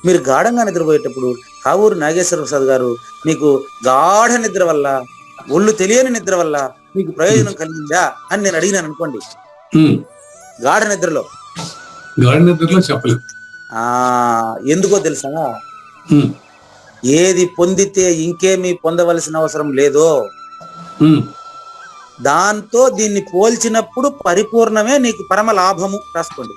మీరు గాఢంగా నిద్రపోయేటప్పుడు కావూరు నాగేశ్వర ప్రసాద్ గారు మీకు గాఢ నిద్ర వల్ల, ఒళ్ళు తెలియని నిద్ర వల్ల మీకు ప్రయోజనం కలిగిందా అని నేను అడిగినాను అనుకోండి, గాఢ నిద్రలో చెప్పలేదు. ఎందుకో తెలుసా? ఏది పొందితే ఇంకేమీ పొందవలసిన అవసరం లేదో దాంతో దీన్ని పోల్చినప్పుడు పరిపూర్ణమే నీకు పరమ లాభము. రాసుకోండి,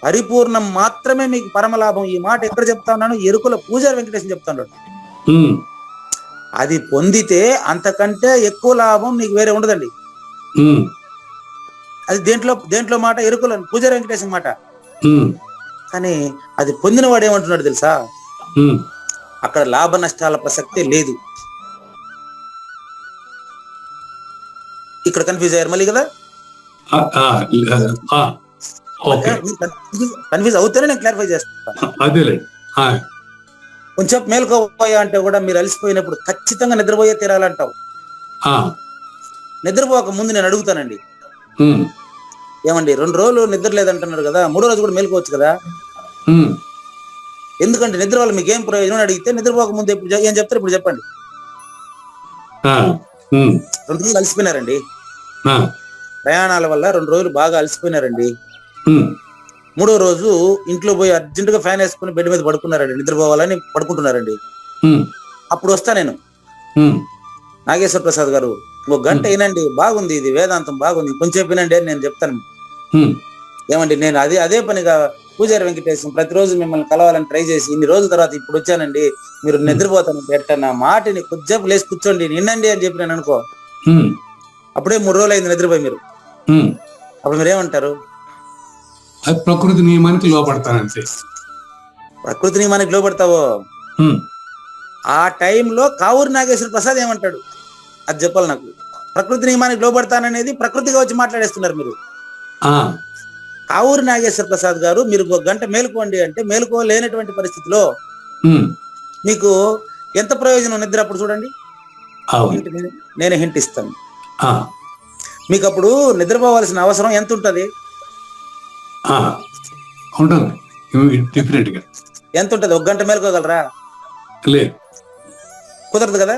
పరిపూర్ణం మాత్రమే మీకు పరమ లాభం. ఈ మాట ఎక్కడ చెప్తా ఉన్నాను? ఎరుకుల పూజారి వెంకటేశం చెప్తాడు. అది పొందితే అంతకంటే ఎక్కువ లాభం నీకు వేరే ఉండదండి. అది దేంట్లో మాట? ఎరుకుల పూజారి వెంకటేశం మాట. కానీ అది పొందిన వాడు ఏమంటున్నాడు తెలుసా? అక్కడ లాభ నష్టాల ప్రసక్తే లేదు. ఇక్కడ కన్ఫ్యూజ్ అయ్యారు మళ్ళీ కదా? కన్ఫ్యూజ్ అవుతేనే నేను క్లారిఫై చేస్తాను. కొంచెం మేలుకోపోయా అంటే కూడా మీరు అలసిపోయినప్పుడు ఖచ్చితంగా నిద్రపోయే తీరాలంటావు. నిద్రపోక ముందు నేను అడుగుతానండి, ఏమండి 2 రోజులు నిద్ర లేదంటున్నారు కదా, 3వ రోజు కూడా మేలుకోవచ్చు కదా? ఎందుకంటే నిద్ర వల్ల మీకు ఏం ప్రయోజనం అని అడిగితే, నిద్రపోక ముందు ఎప్పుడు ఏం చెప్తారు ఇప్పుడు చెప్పండి. 2 రోజులు అలసిపోయినారండి, ప్రయాణాల వల్ల 2 రోజులు బాగా అలసిపోయినారండి. 3వ రోజు ఇంట్లో పోయి అర్జెంటుగా ఫ్యాన్ వేసుకుని బెడ్ మీద పడుకున్నారండి, నిద్రపోవాలని పడుకుంటున్నారండి. అప్పుడు వస్తా నేను, నాగేశ్వర ప్రసాద్ గారు 1 గంట వినండి, బాగుంది, ఇది వేదాంతం బాగుంది, కొంచెం వినండి అని నేను చెప్తాను. ఏమండి నేను అదే పనిగా పూజారి వెంకటేశం ప్రతిరోజు మిమ్మల్ని కలవాలని ట్రై చేసి ఇన్ని రోజుల తర్వాత ఇప్పుడు వచ్చానండి, మీరు నిద్రపోతానంటే ఎట్ట, నా మాటని కొద్దిసేపు లేచి కూర్చోండి వినండి అని చెప్పినాను అనుకో, అప్పుడే 3 రోజులు అయింది నిద్రపోయి మీరు, అప్పుడు మీరేమంటారు? అది ప్రకృతి నియమానికి లోపడతానంతే. ప్రకృతి నియమానికి లోపడతావో? ఆ టైంలో కావూరు నాగేశ్వర ప్రసాద్ ఏమంటాడు అది చెప్పాలి నాకు. ప్రకృతి నియమానికి లోపడతాననేది ప్రకృతిగా వచ్చి మాట్లాడేస్తున్నారు మీరు. కావూరు నాగేశ్వర ప్రసాద్ గారు మీరు 1 గంట మేలుకోండి అంటే మేలుకోలేనటువంటి పరిస్థితిలో మీకు ఎంత ప్రయోజనం నిద్ర? అప్పుడు చూడండి, నేను హింట్ ఇస్తాను. మీకు అప్పుడు నిద్రపోవాల్సిన అవసరం ఎంత ఉంటది? ఎంత ఉంటది? 1 గంట మేలుకోగలరా? కుదరదు కదా?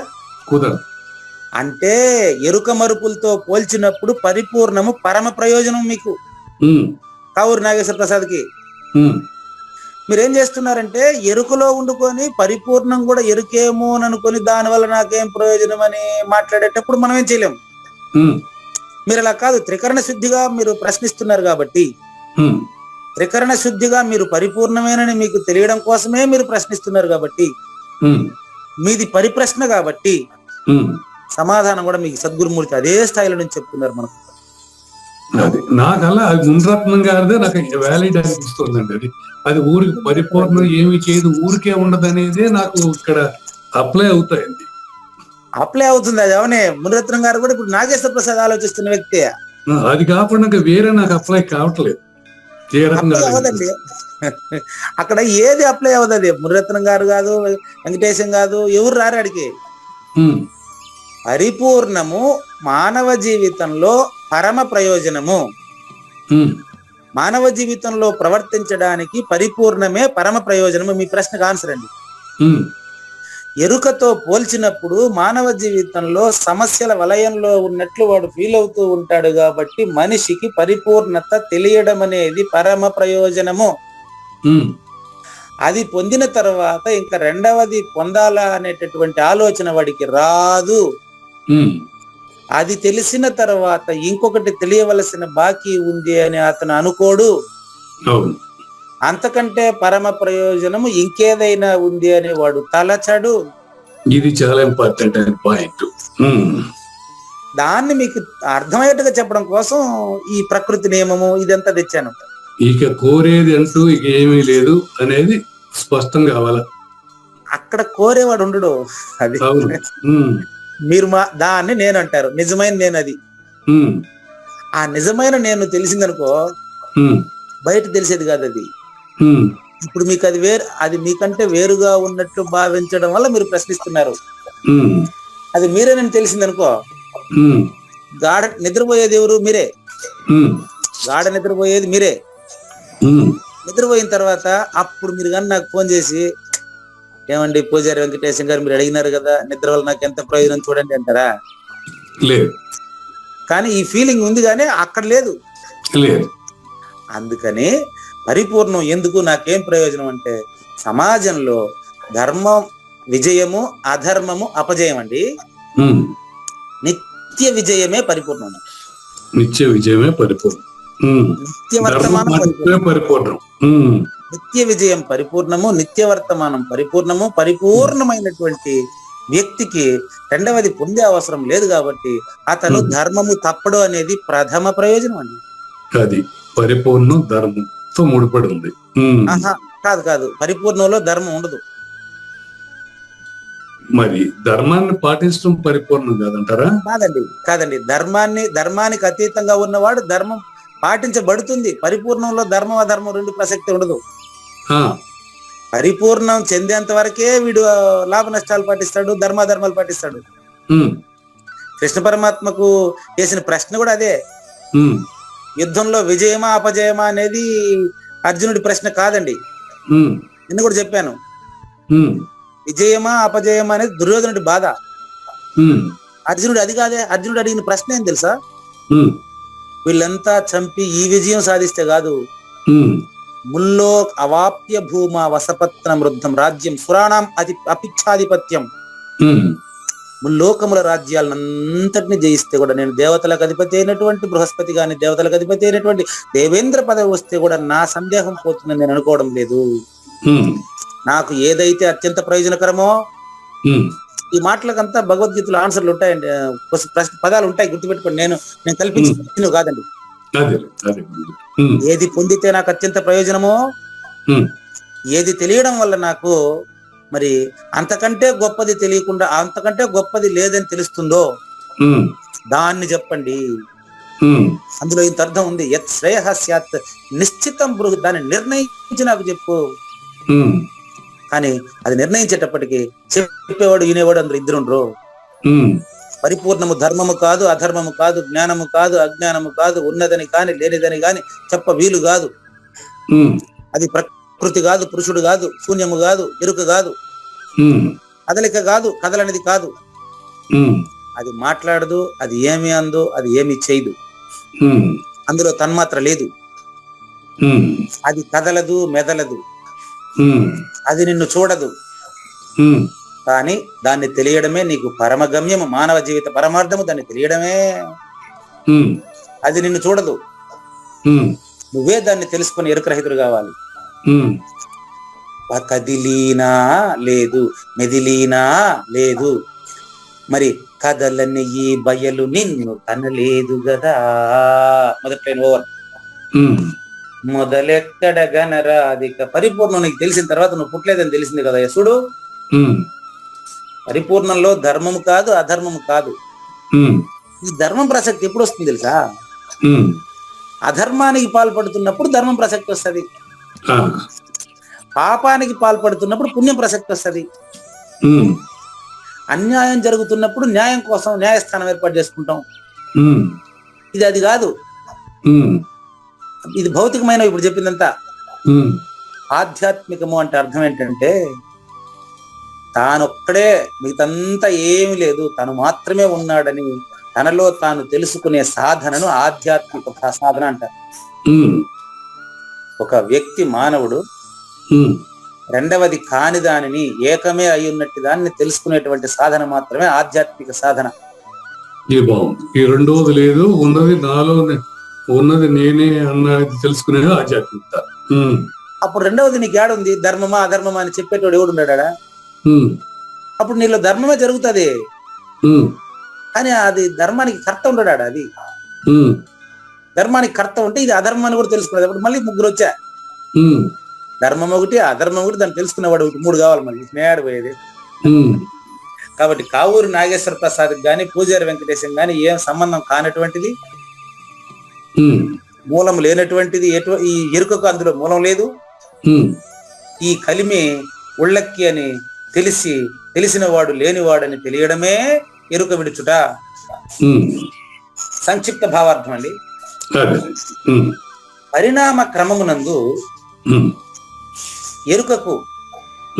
కుదరదు. అంటే ఎరుక మరుపులతో పోల్చినప్పుడు పరిపూర్ణము పరమ ప్రయోజనం మీకు కావూరు నాగేశ్వర ప్రసాద్కి. మీరేం చేస్తున్నారంటే ఎరుకలో ఉండుకొని పరిపూర్ణం కూడా ఎరుకేమో అని అనుకొని దానివల్ల నాకేం ప్రయోజనం అని మాట్లాడేటప్పుడు మనం ఏం చేయలేము. మీరు అలా కాదు, త్రికరణ శుద్ధిగా మీరు ప్రశ్నిస్తున్నారు కాబట్టి, త్రికరణ శుద్ధిగా మీరు పరిపూర్ణమేనని మీకు తెలియడం కోసమే మీరు ప్రశ్నిస్తున్నారు కాబట్టి, మీది పరిప్రశ్న కాబట్టి సమాధానం కూడా మీకు సద్గురుమూర్తి అదే స్థాయిలో నుంచి చెప్తున్నారు మనకు. అది నాకల్లా అది మునరత్నం గారిదే నాకు వ్యాలిడ్ అనిపిస్తుందండి. అది ఊరికి పరిపూర్ణం ఏమి చేయదు, ఊరికే ఉండదు అనేదే నాకు ఇక్కడ అప్లై అవుతాయండి. అప్లై అవుతుంది అది. అవునే, మునరత్నం గారు కూడా ఇప్పుడు నాగేశ్వర ప్రసాద్ ఆలోచిస్తున్న వ్యక్తి. అది కాకుండా వేరే నాకు అప్లై కావట్లేదు. ఏ రకం అప్లై కాదండి. అవ్వదండి. అక్కడ ఏది అప్లై అవ్వదు. అది మురరత్నం గారు కాదు, వెంకటేశం కాదు, ఎవరు రారు అడిగి. ఉమ్, పరిపూర్ణము మానవ జీవితంలో పరమ ప్రయోజనము. ఉమ్, మానవ జీవితంలో ప్రవర్తించడానికి పరిపూర్ణమే పరమ ప్రయోజనము. మీ ప్రశ్నకు ఆన్సర్ అండి. ఉమ్, ఎరుకతో పోల్చినప్పుడు మానవ జీవితంలో సమస్యల వలయంలో ఉన్నట్లు వాడు ఫీల్ అవుతూ ఉంటాడు. కాబట్టి మనిషికి పరిపూర్ణత తెలియడం అనేది పరమ ప్రయోజనము. ఉమ్, అది పొందిన తర్వాత ఇంకా రెండవది పొందాలా అనేటటువంటి ఆలోచన వాడికి రాదు. ఉమ్, అది తెలిసిన తర్వాత ఇంకొకటి తెలియవలసిన బాకీ ఉంది అని అతను అనుకోడు. అవును. అంతకంటే పరమ ప్రయోజనము ఇంకేదైనా ఉంది అని వాడు తలచడు. ఇది చాలా ఇంపార్టెంట్ అయిన పాయింట్. దాన్ని మీకు అర్థమయ్యేట్టుగా చెప్పడం కోసం ఈ ప్రకృతి నియమము ఇదంతా తెచ్చాను. ఇక కోరేది అంటూ ఇక ఏమీ లేదు అనేది స్పష్టం కావాల. అక్కడ కోరేవాడు ఉండడు. అది అవును. ఉమ్, మీరు దాన్ని నేను అంటారు, నిజమైన నేను. అది ఉమ్, ఆ నిజమైన నేను తెలిసిందనుకో ఉమ్, బయట తెలిసేది కాదు. అది ఉమ్, ఇప్పుడు మీకు అది అది మీకంటే వేరుగా ఉన్నట్లు భావించడం వల్ల మీరు ప్రశ్నిస్తున్నారు. ఉమ్, అది మీరేనని తెలిసిందనుకో ఉమ్, గాఢ నిద్రపోయేది ఎవరు? మీరే. ఉమ్, గాఢ నిద్రపోయేది మీరే. ఉమ్, నిద్రపోయిన తర్వాత అప్పుడు మీరు కానీ నాకు ఫోన్ చేసి, ఏమండి పూజారి వెంకటేశం గారు మీరు అడిగినారు కదా నిద్ర వల్ల నాకు ఎంత ప్రయోజనం చూడండి అంటారా? లేదు, కానీ ఈ ఫీలింగ్ ఉంది కానీ అక్కడ లేదు. లేదు. అందుకని పరిపూర్ణం ఎందుకు, నాకేం ప్రయోజనం అంటే సమాజంలో ధర్మం విజయము, అధర్మము అపజయం అండి. ఉమ్, నిత్య విజయమే పరిపూర్ణం. నిత్య విజయమే పరిపూర్ణం. ఉమ్, నిత్య వర్తమానం ధర్మం పరిపూర్ణం. ఉమ్, నిత్య విజయం పరిపూర్ణము, నిత్య వర్తమానం పరిపూర్ణము. పరిపూర్ణమైనటువంటి వ్యక్తికి రెండవది పొందే అవసరం లేదు. కాబట్టి అతను ధర్మము తప్పడు అనేది ప్రథమ ప్రయోజనం అండి. అది పరిపూర్ణం ధర్మంతో ముడిపడి ఉంది. ఆహా, కాదు కాదు, పరిపూర్ణంలో ధర్మం ఉండదు. మరి ధర్మాన్ని పాటించడం పరిపూర్ణం కాదంటారా? కాదండి, కాదండి. ధర్మానికి అతీతంగా ఉన్నవాడు ధర్మం పాటించబడుతుంది. పరిపూర్ణంలో ధర్మం అధర్మం రెండు ప్రసక్తి ఉండదు. ఆ, పరిపూర్ణం చెందేంత వరకే వీడు లాభ నష్టాలు పాటిస్తాడు, ధర్మాధర్మాలు పాటిస్తాడు. ఉమ్, కృష్ణ పరమాత్మకు చేసిన ప్రశ్న కూడా అదే. ఉమ్, యుద్ధంలో విజయమా అపజయమా అనేది అర్జునుడి ప్రశ్న కాదండి. ఉమ్, నిన్న కూడా చెప్పాను. ఉమ్, విజయమా అపజయమా అనేది దుర్యోధనుడి బాధ. ఉమ్, అర్జునుడు అది కాదే. అర్జునుడు అడిగిన ప్రశ్న ఏం తెలుసా? ఉమ్, వీళ్ళంతా చంపి ఈ విజయం సాధిస్తే కాదు, ఉమ్, ముల్లో అవాప్య భూమా వసపత్న వృద్ధం రాజ్యం సురాణం అపిచ్ఛాధిపత్యం. ఉమ్, ముల్లోకముల రాజ్యాలంతటిని జయిస్తే కూడా, నేను దేవతలకు అధిపతి అయినటువంటి బృహస్పతి గాని, దేవతలకు అధిపతి అయినటువంటి దేవేంద్ర పదవి వస్తే కూడా నా సందేహం పోతుందని నేను అనుకోవడం లేదు. ఉమ్, నాకు ఏదైతే అత్యంత ప్రయోజనకరమో, ఉమ్, ఈ మాటలకంతా భగవద్గీతలో ఆన్సర్లు ఉంటాయండి, ప్రశ్న పదాలు ఉంటాయి, గుర్తుపెట్టుకోండి. నేను కల్పించిన కాదండి. అదే అదే. ఉమ్, ఏది పొందితే నాకు అత్యంత ప్రయోజనమో, ఉమ్, ఏది తెలియడం వల్ల నాకు మరి అంతకంటే గొప్పది తెలియకుండా అంతకంటే గొప్పది లేదని తెలుస్తుందో ఉమ్, దాన్ని చెప్పండి. ఉమ్, అందులో ఇంత అర్థం ఉంది. యత్ శ్రేయః స్యాత్ నిశ్చితం బృహత్. దాన్ని నిర్ణయించి నాకు చెప్పు. ఉమ్, కానీ అది నిర్ణయించేటప్పటికి చెప్పేవాడు వినేవాడు అందరూ ఇద్దరు ఉండరు. ఉమ్, పరిపూర్ణము ధర్మము కాదు, అధర్మము కాదు, జ్ఞానము కాదు, అజ్ఞానము కాదు, ఉన్నదని కాని లేనిదని కాని చెప్ప వీలు కాదు. ఉమ్, అది ప్రకృతి కాదు, పురుషుడు కాదు, శూన్యము కాదు, ఎరుక కాదు, ఉమ్, కదలిక కాదు, కదలనిది కాదు. ఉమ్, అది మాట్లాడదు, అది ఏమి అందు, అది ఏమి చేయదు, ఉమ్, అందులో తన్మాత్ర లేదు. ఉమ్, అది కదలదు, మెదలదు, ఉమ్, అది నిన్ను చూడదు. ఉమ్, కానీ దాన్ని తెలియడమే నీకు పరమగమ్యము, మానవ జీవిత పరమార్థము. దాన్ని తెలియడమే. ఉమ్, అది నిన్ను చూడదు, ఉమ్, నువ్వే దాన్ని తెలుసుకొని ఎరుకరహితుడు కావాలి. ఉమ్, కదిలీనా లేదు, మెదిలీనా లేదు, మరి కదలని ఈ బయలు నిన్ను కనలేదు గదా. మొదటి ఓవర్. ఉమ్, మొదలెక్కడ గనరాధిక. పరిపూర్ణం నీకు తెలిసిన తర్వాత నువ్వు పుట్టలేదని తెలిసింది కదా యసుడు. ఉమ్, పరిపూర్ణంలో ధర్మము కాదు, అధర్మము కాదు. ఉమ్, ఈ ధర్మం ప్రసక్తి ఎప్పుడు వస్తుంది తెలుసా? ఉమ్, అధర్మానికి పాల్పడుతున్నప్పుడు ధర్మం ప్రసక్తి వస్తుంది, ఆ, పాపానికి పాల్పడుతున్నప్పుడు పుణ్యం ప్రసక్తి వస్తుంది, ఉమ్, అన్యాయం జరుగుతున్నప్పుడు న్యాయం కోసం న్యాయస్థానం ఏర్పాటు చేసుకుంటాం. ఉమ్, ఇది అది కాదు, ఉమ్, ఇది భౌతికమైన ఇప్పుడు చెప్పిందంతా. ఉమ్, ఆధ్యాత్మికము అంటే అర్థం ఏంటంటే తానొక్కడే, మిగతంతా ఏమి లేదు, తను మాత్రమే ఉన్నాడని తనలో తాను తెలుసుకునే సాధనను ఆధ్యాత్మిక సాధన అంటారు. ఉమ్, ఒక వ్యక్తి మానవుడు ఉమ్, రెండవది కాని దానిని ఏకమే అయి ఉన్నట్టు దాన్ని తెలుసుకునేటువంటి సాధన మాత్రమే ఆధ్యాత్మిక సాధన. ఇది బాగుంది. ఈ రెండోది లేదు, ఉన్నది నాలో ఉన్నది నేనే అన్నది తెలుసుకునేది ఆధ్యాత్మికత. ఉమ్, అప్పుడు రెండవది నీకు ఏడుంది, ధర్మమా అధర్మమా అని చెప్పేటోడు ఎవడు ఉన్నాడా? ఉమ్, అప్పుడు నీలో ధర్మమే జరుగుతుంది, ఉమ్, కానీ అది ధర్మానికి కర్త ఉండడా? అది ఉమ్, ధర్మానికి కర్త ఉంటే ఇది అధర్మం అని కూడా తెలుసుకునేది. అప్పుడు మళ్ళీ ముగ్గురు వచ్చా, ఉమ్, ధర్మం ఒకటి అధర్మం ఒకటి, దాన్ని తెలుసుకునేవాడు ఒకటి, మూడు కావాలి మళ్ళీ స్నేహాడు పోయేది. ఉమ్, కాబట్టి కావూరు నాగేశ్వర ప్రసాద్ గాని పూజారి వెంకటేశం గాని ఏం సంబంధం కానటువంటిది, ఉమ్, మూలం లేనటువంటిది, ఈ ఎరుకకు అందులో మూలం లేదు. ఉమ్, ఈ కలిమి ఉళ్ళక్కి అని తెలిసిన వాడు లేనివాడని తెలియడమే ఎరుక విడుచుట. ఉమ్, సంక్షిప్త భావార్థం అండి. అదే. ఉమ్, పరిణామ క్రమమునందు ఉమ్, ఎరుకకు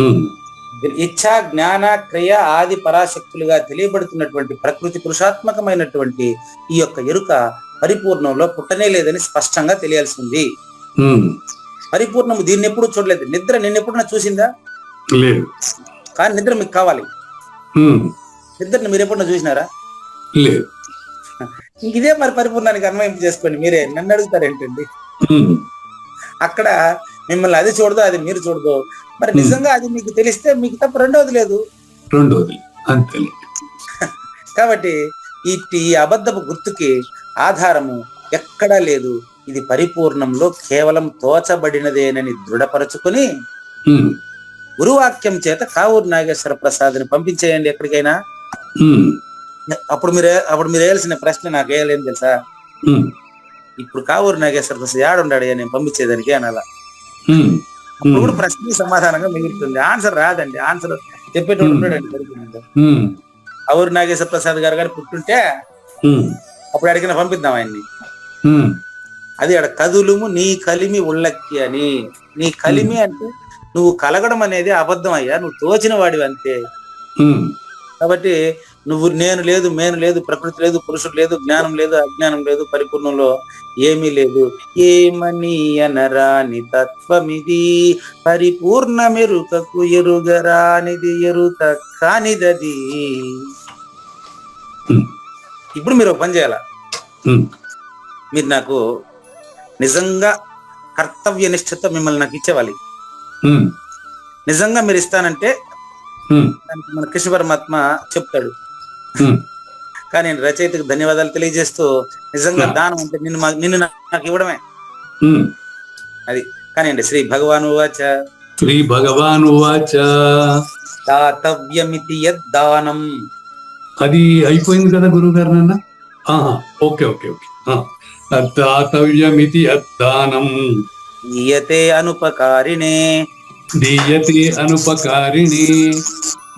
ఉమ్, ఇచ్ఛా జ్ఞాన క్రియ ఆది పరాశక్తులుగా తెలియబడుతున్నటువంటి ప్రకృతి పురుషాత్మకమైనటువంటి ఈ యొక్క ఎరుక పరిపూర్ణంలో పుట్టనే లేదని స్పష్టంగా తెలియాల్సింది. ఉమ్, పరిపూర్ణము దీన్ని ఎప్పుడు చూడలేదు. నిద్ర నిన్నెప్పుడన్నా చూసిందా? లేదు. కానీ నిద్ర మీకు కావాలి. ఉమ్, నిద్రని మీరు ఎప్పుడన్నా చూసినారా? లేదు. ఇదే మరి పరిపూర్ణానికి అన్వయింపు చేసుకోండి. మీరే నన్ను అడుగుతారేంటండి? ఉమ్, అక్కడ మిమ్మల్ని అది చూడదు, అది మీరు చూడదు. మరి నిజంగా అది మీకు తెలిస్తే మీకు తప్ప రెండవది లేదు. రెండోది అంతే. కాబట్టి ఈ అబద్ధపు గుర్తుకి ఆధారము ఎక్కడా లేదు. ఇది పరిపూర్ణంలో కేవలం తోచబడినదేనని దృఢపరచుకుని ఉమ్, గురువాక్యం చేత కావూరు నాగేశ్వర ప్రసాద్ని పంపించేయండి ఎక్కడికైనా. ఉమ్, అప్పుడు మీరు వేయాల్సిన ప్రశ్న నాకు వేయలేం తెలుసా? ఉమ్, ఇప్పుడు కావూరు నాగేశ్వర ప్రసాద్ యాడుండాడు నేను పంపించేదానికి అనాల. ఉమ్, అప్పుడు కూడా ప్రశ్నకి సమాధానంగా మిగులుతుంది. ఆన్సర్ రాదండి. ఆన్సర్ చెప్పేటోడు ఉంటాడండి. ఉమ్, కావూరు నాగేశ్వర ప్రసాద్ గారు కానీ పుట్టుంటే ఉమ్, అప్పుడు అడిగిన పంపిద్దాం ఆయన్ని. ఉమ్, అది ఆడ కదులుము నీ కలిమి ఉళ్ళక్కి అని. నీ కలిమి అంటే నువ్వు కలగడం అనేది అబద్ధం అయ్యా, నువ్వు తోచిన వాడివి అంతే. ఉమ్, కాబట్టి నువ్వు నేను లేదు, మేను లేదు, ప్రకృతి లేదు, పురుషుడు లేదు, జ్ఞానం లేదు, అజ్ఞానం లేదు, పరిపూర్ణంలో ఏమీ లేదు. ఏమని అనరాని తత్వమిది, పరిపూర్ణ మెరుకకు ఎరుగరానిది, ఎరుక కానిదది. ఇప్పుడు మీరు ఒక పని చేయాల. ఉమ్, మీరు నాకు నిజంగా కర్తవ్య నిష్ఠతో మిమ్మల్ని నాకు ఇచ్చేవాలి. ఉమ్, నిజంగా మీరు ఇస్తానంటే ఉమ్, దానికి మన కృష్ణ పరమాత్మ చెప్తాడు. ఉమ్, కానీ నేను రచయితకు ధన్యవాదాలు తెలియజేస్తూ, నిజంగా దానం అంటే నిన్ను నాకు ఇవ్వడమే. ఉమ్. అది కానీ అండి. శ్రీ భగవాను వాచ శ్రీ భగవాను వాచ. దాతవ్యమితి యద్దానం. అది అయిపోయింది కదా గురువు గారు నాన్న. Okay okay okay. దాతవ్యమితి అద్దానం ఈయతే అనుపకారిణే దీయతే అనుపకారిణి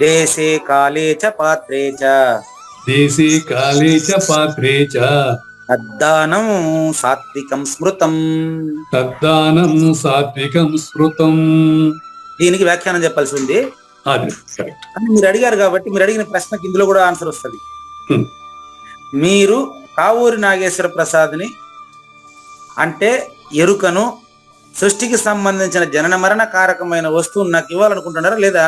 దేశే కాలే చ పాత్రే చ దేశే కాలే చ పాత్రే చ అద్దానం సాత్వికం స్మృతం. తద్దానం సాత్వికం స్మృతం. దీనికి వ్యాఖ్యానం చెప్పాల్సి ఉంది. అది కరెక్ట్. అని మీరు అడిగారు కాబట్టి మీరు అడిగిన ప్రశ్నకి ఇందులో కూడా ఆన్సర్ వస్తుంది. Hmm. మీరు కావూరి నాగేశ్వర ప్రసాద్ని అంటే ఎరుకను, సృష్టికి సంబంధించిన జనన మరణ కారకమైన వస్తువును నాకు ఇవ్వాలనుకుంటున్నారా లేదా?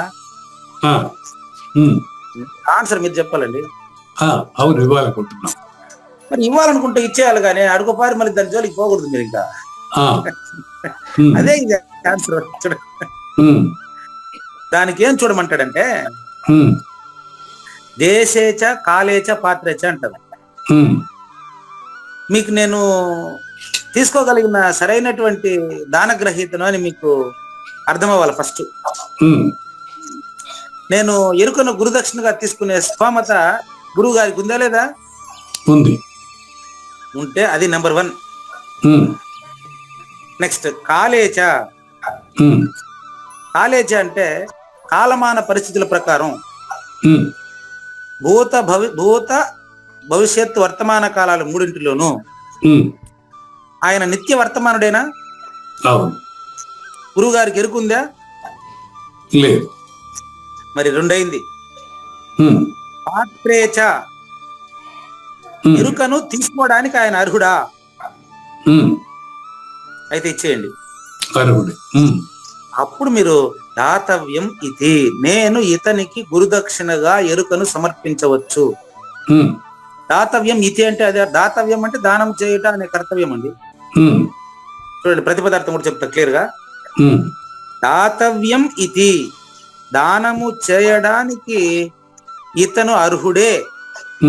ఆన్సర్ మీరు చెప్పాలండి. అవును, ఇవ్వాలనుకుంటున్నాం. మరి ఇవ్వాలనుకుంటే ఇచ్చేయాలి, కానీ అడుగుపారి మళ్ళీ దాని జోలికి పోకూడదు మీరు ఇంకా. అదే ఇది ఆన్సర్. చూడ దానికి ఏం చూడమంటాడంటే దేశేచ కాలేచ పాత్రేచ అంటారు. మీకు నేను తీసుకోగలిగిన సరైనటువంటి దానగ్రహీతను అని మీకు అర్థం అవ్వాలి. ఫస్ట్ నేను ఎరుకను గురుదక్షిణగా తీసుకునే స్తోమత గురువు గారికి ఉందా లేదా? ఉంది. ఉంటే అది నెంబర్ 1. ఉమ్, నెక్స్ట్ కాలేచ. ఉమ్, కాలేచ అంటే కాలమాన పరిస్థితుల ప్రకారం ఉమ్, భూత భవిష్యత్ వర్తమాన కాలాలు మూడింటిలోనూ ఉమ్, ఆయన నిత్య వర్తమానుడేనా? అవును. గురువు గారికి ఎరుకుందా? లేదు. మరి రెండైంది. ఉమ్, పాత్రేచ ఉమ్, ఎరుకను తీసుకోవడానికి ఆయన అర్హుడా? ఉమ్, అయితే ఇచ్చేయండి. అర్హుడే. ఉమ్, అప్పుడు మీరు దాతవ్యం ఇది, నేను ఇతనికి గురుదక్షిణగా ఎరుకను సమర్పించవచ్చు. ఉమ్, దాతవ్యం ఇది అంటే అదే దాతవ్యం అంటే దానం చేయుట అనే కర్తవ్యం అండి. ఉమ్, చూడండి ప్రతిపదార్థం కూడా చెప్తా క్లియర్ గా. ఉమ్, దాతవ్యం ఇది, దానము చేయడానికి ఇతను అర్హుడే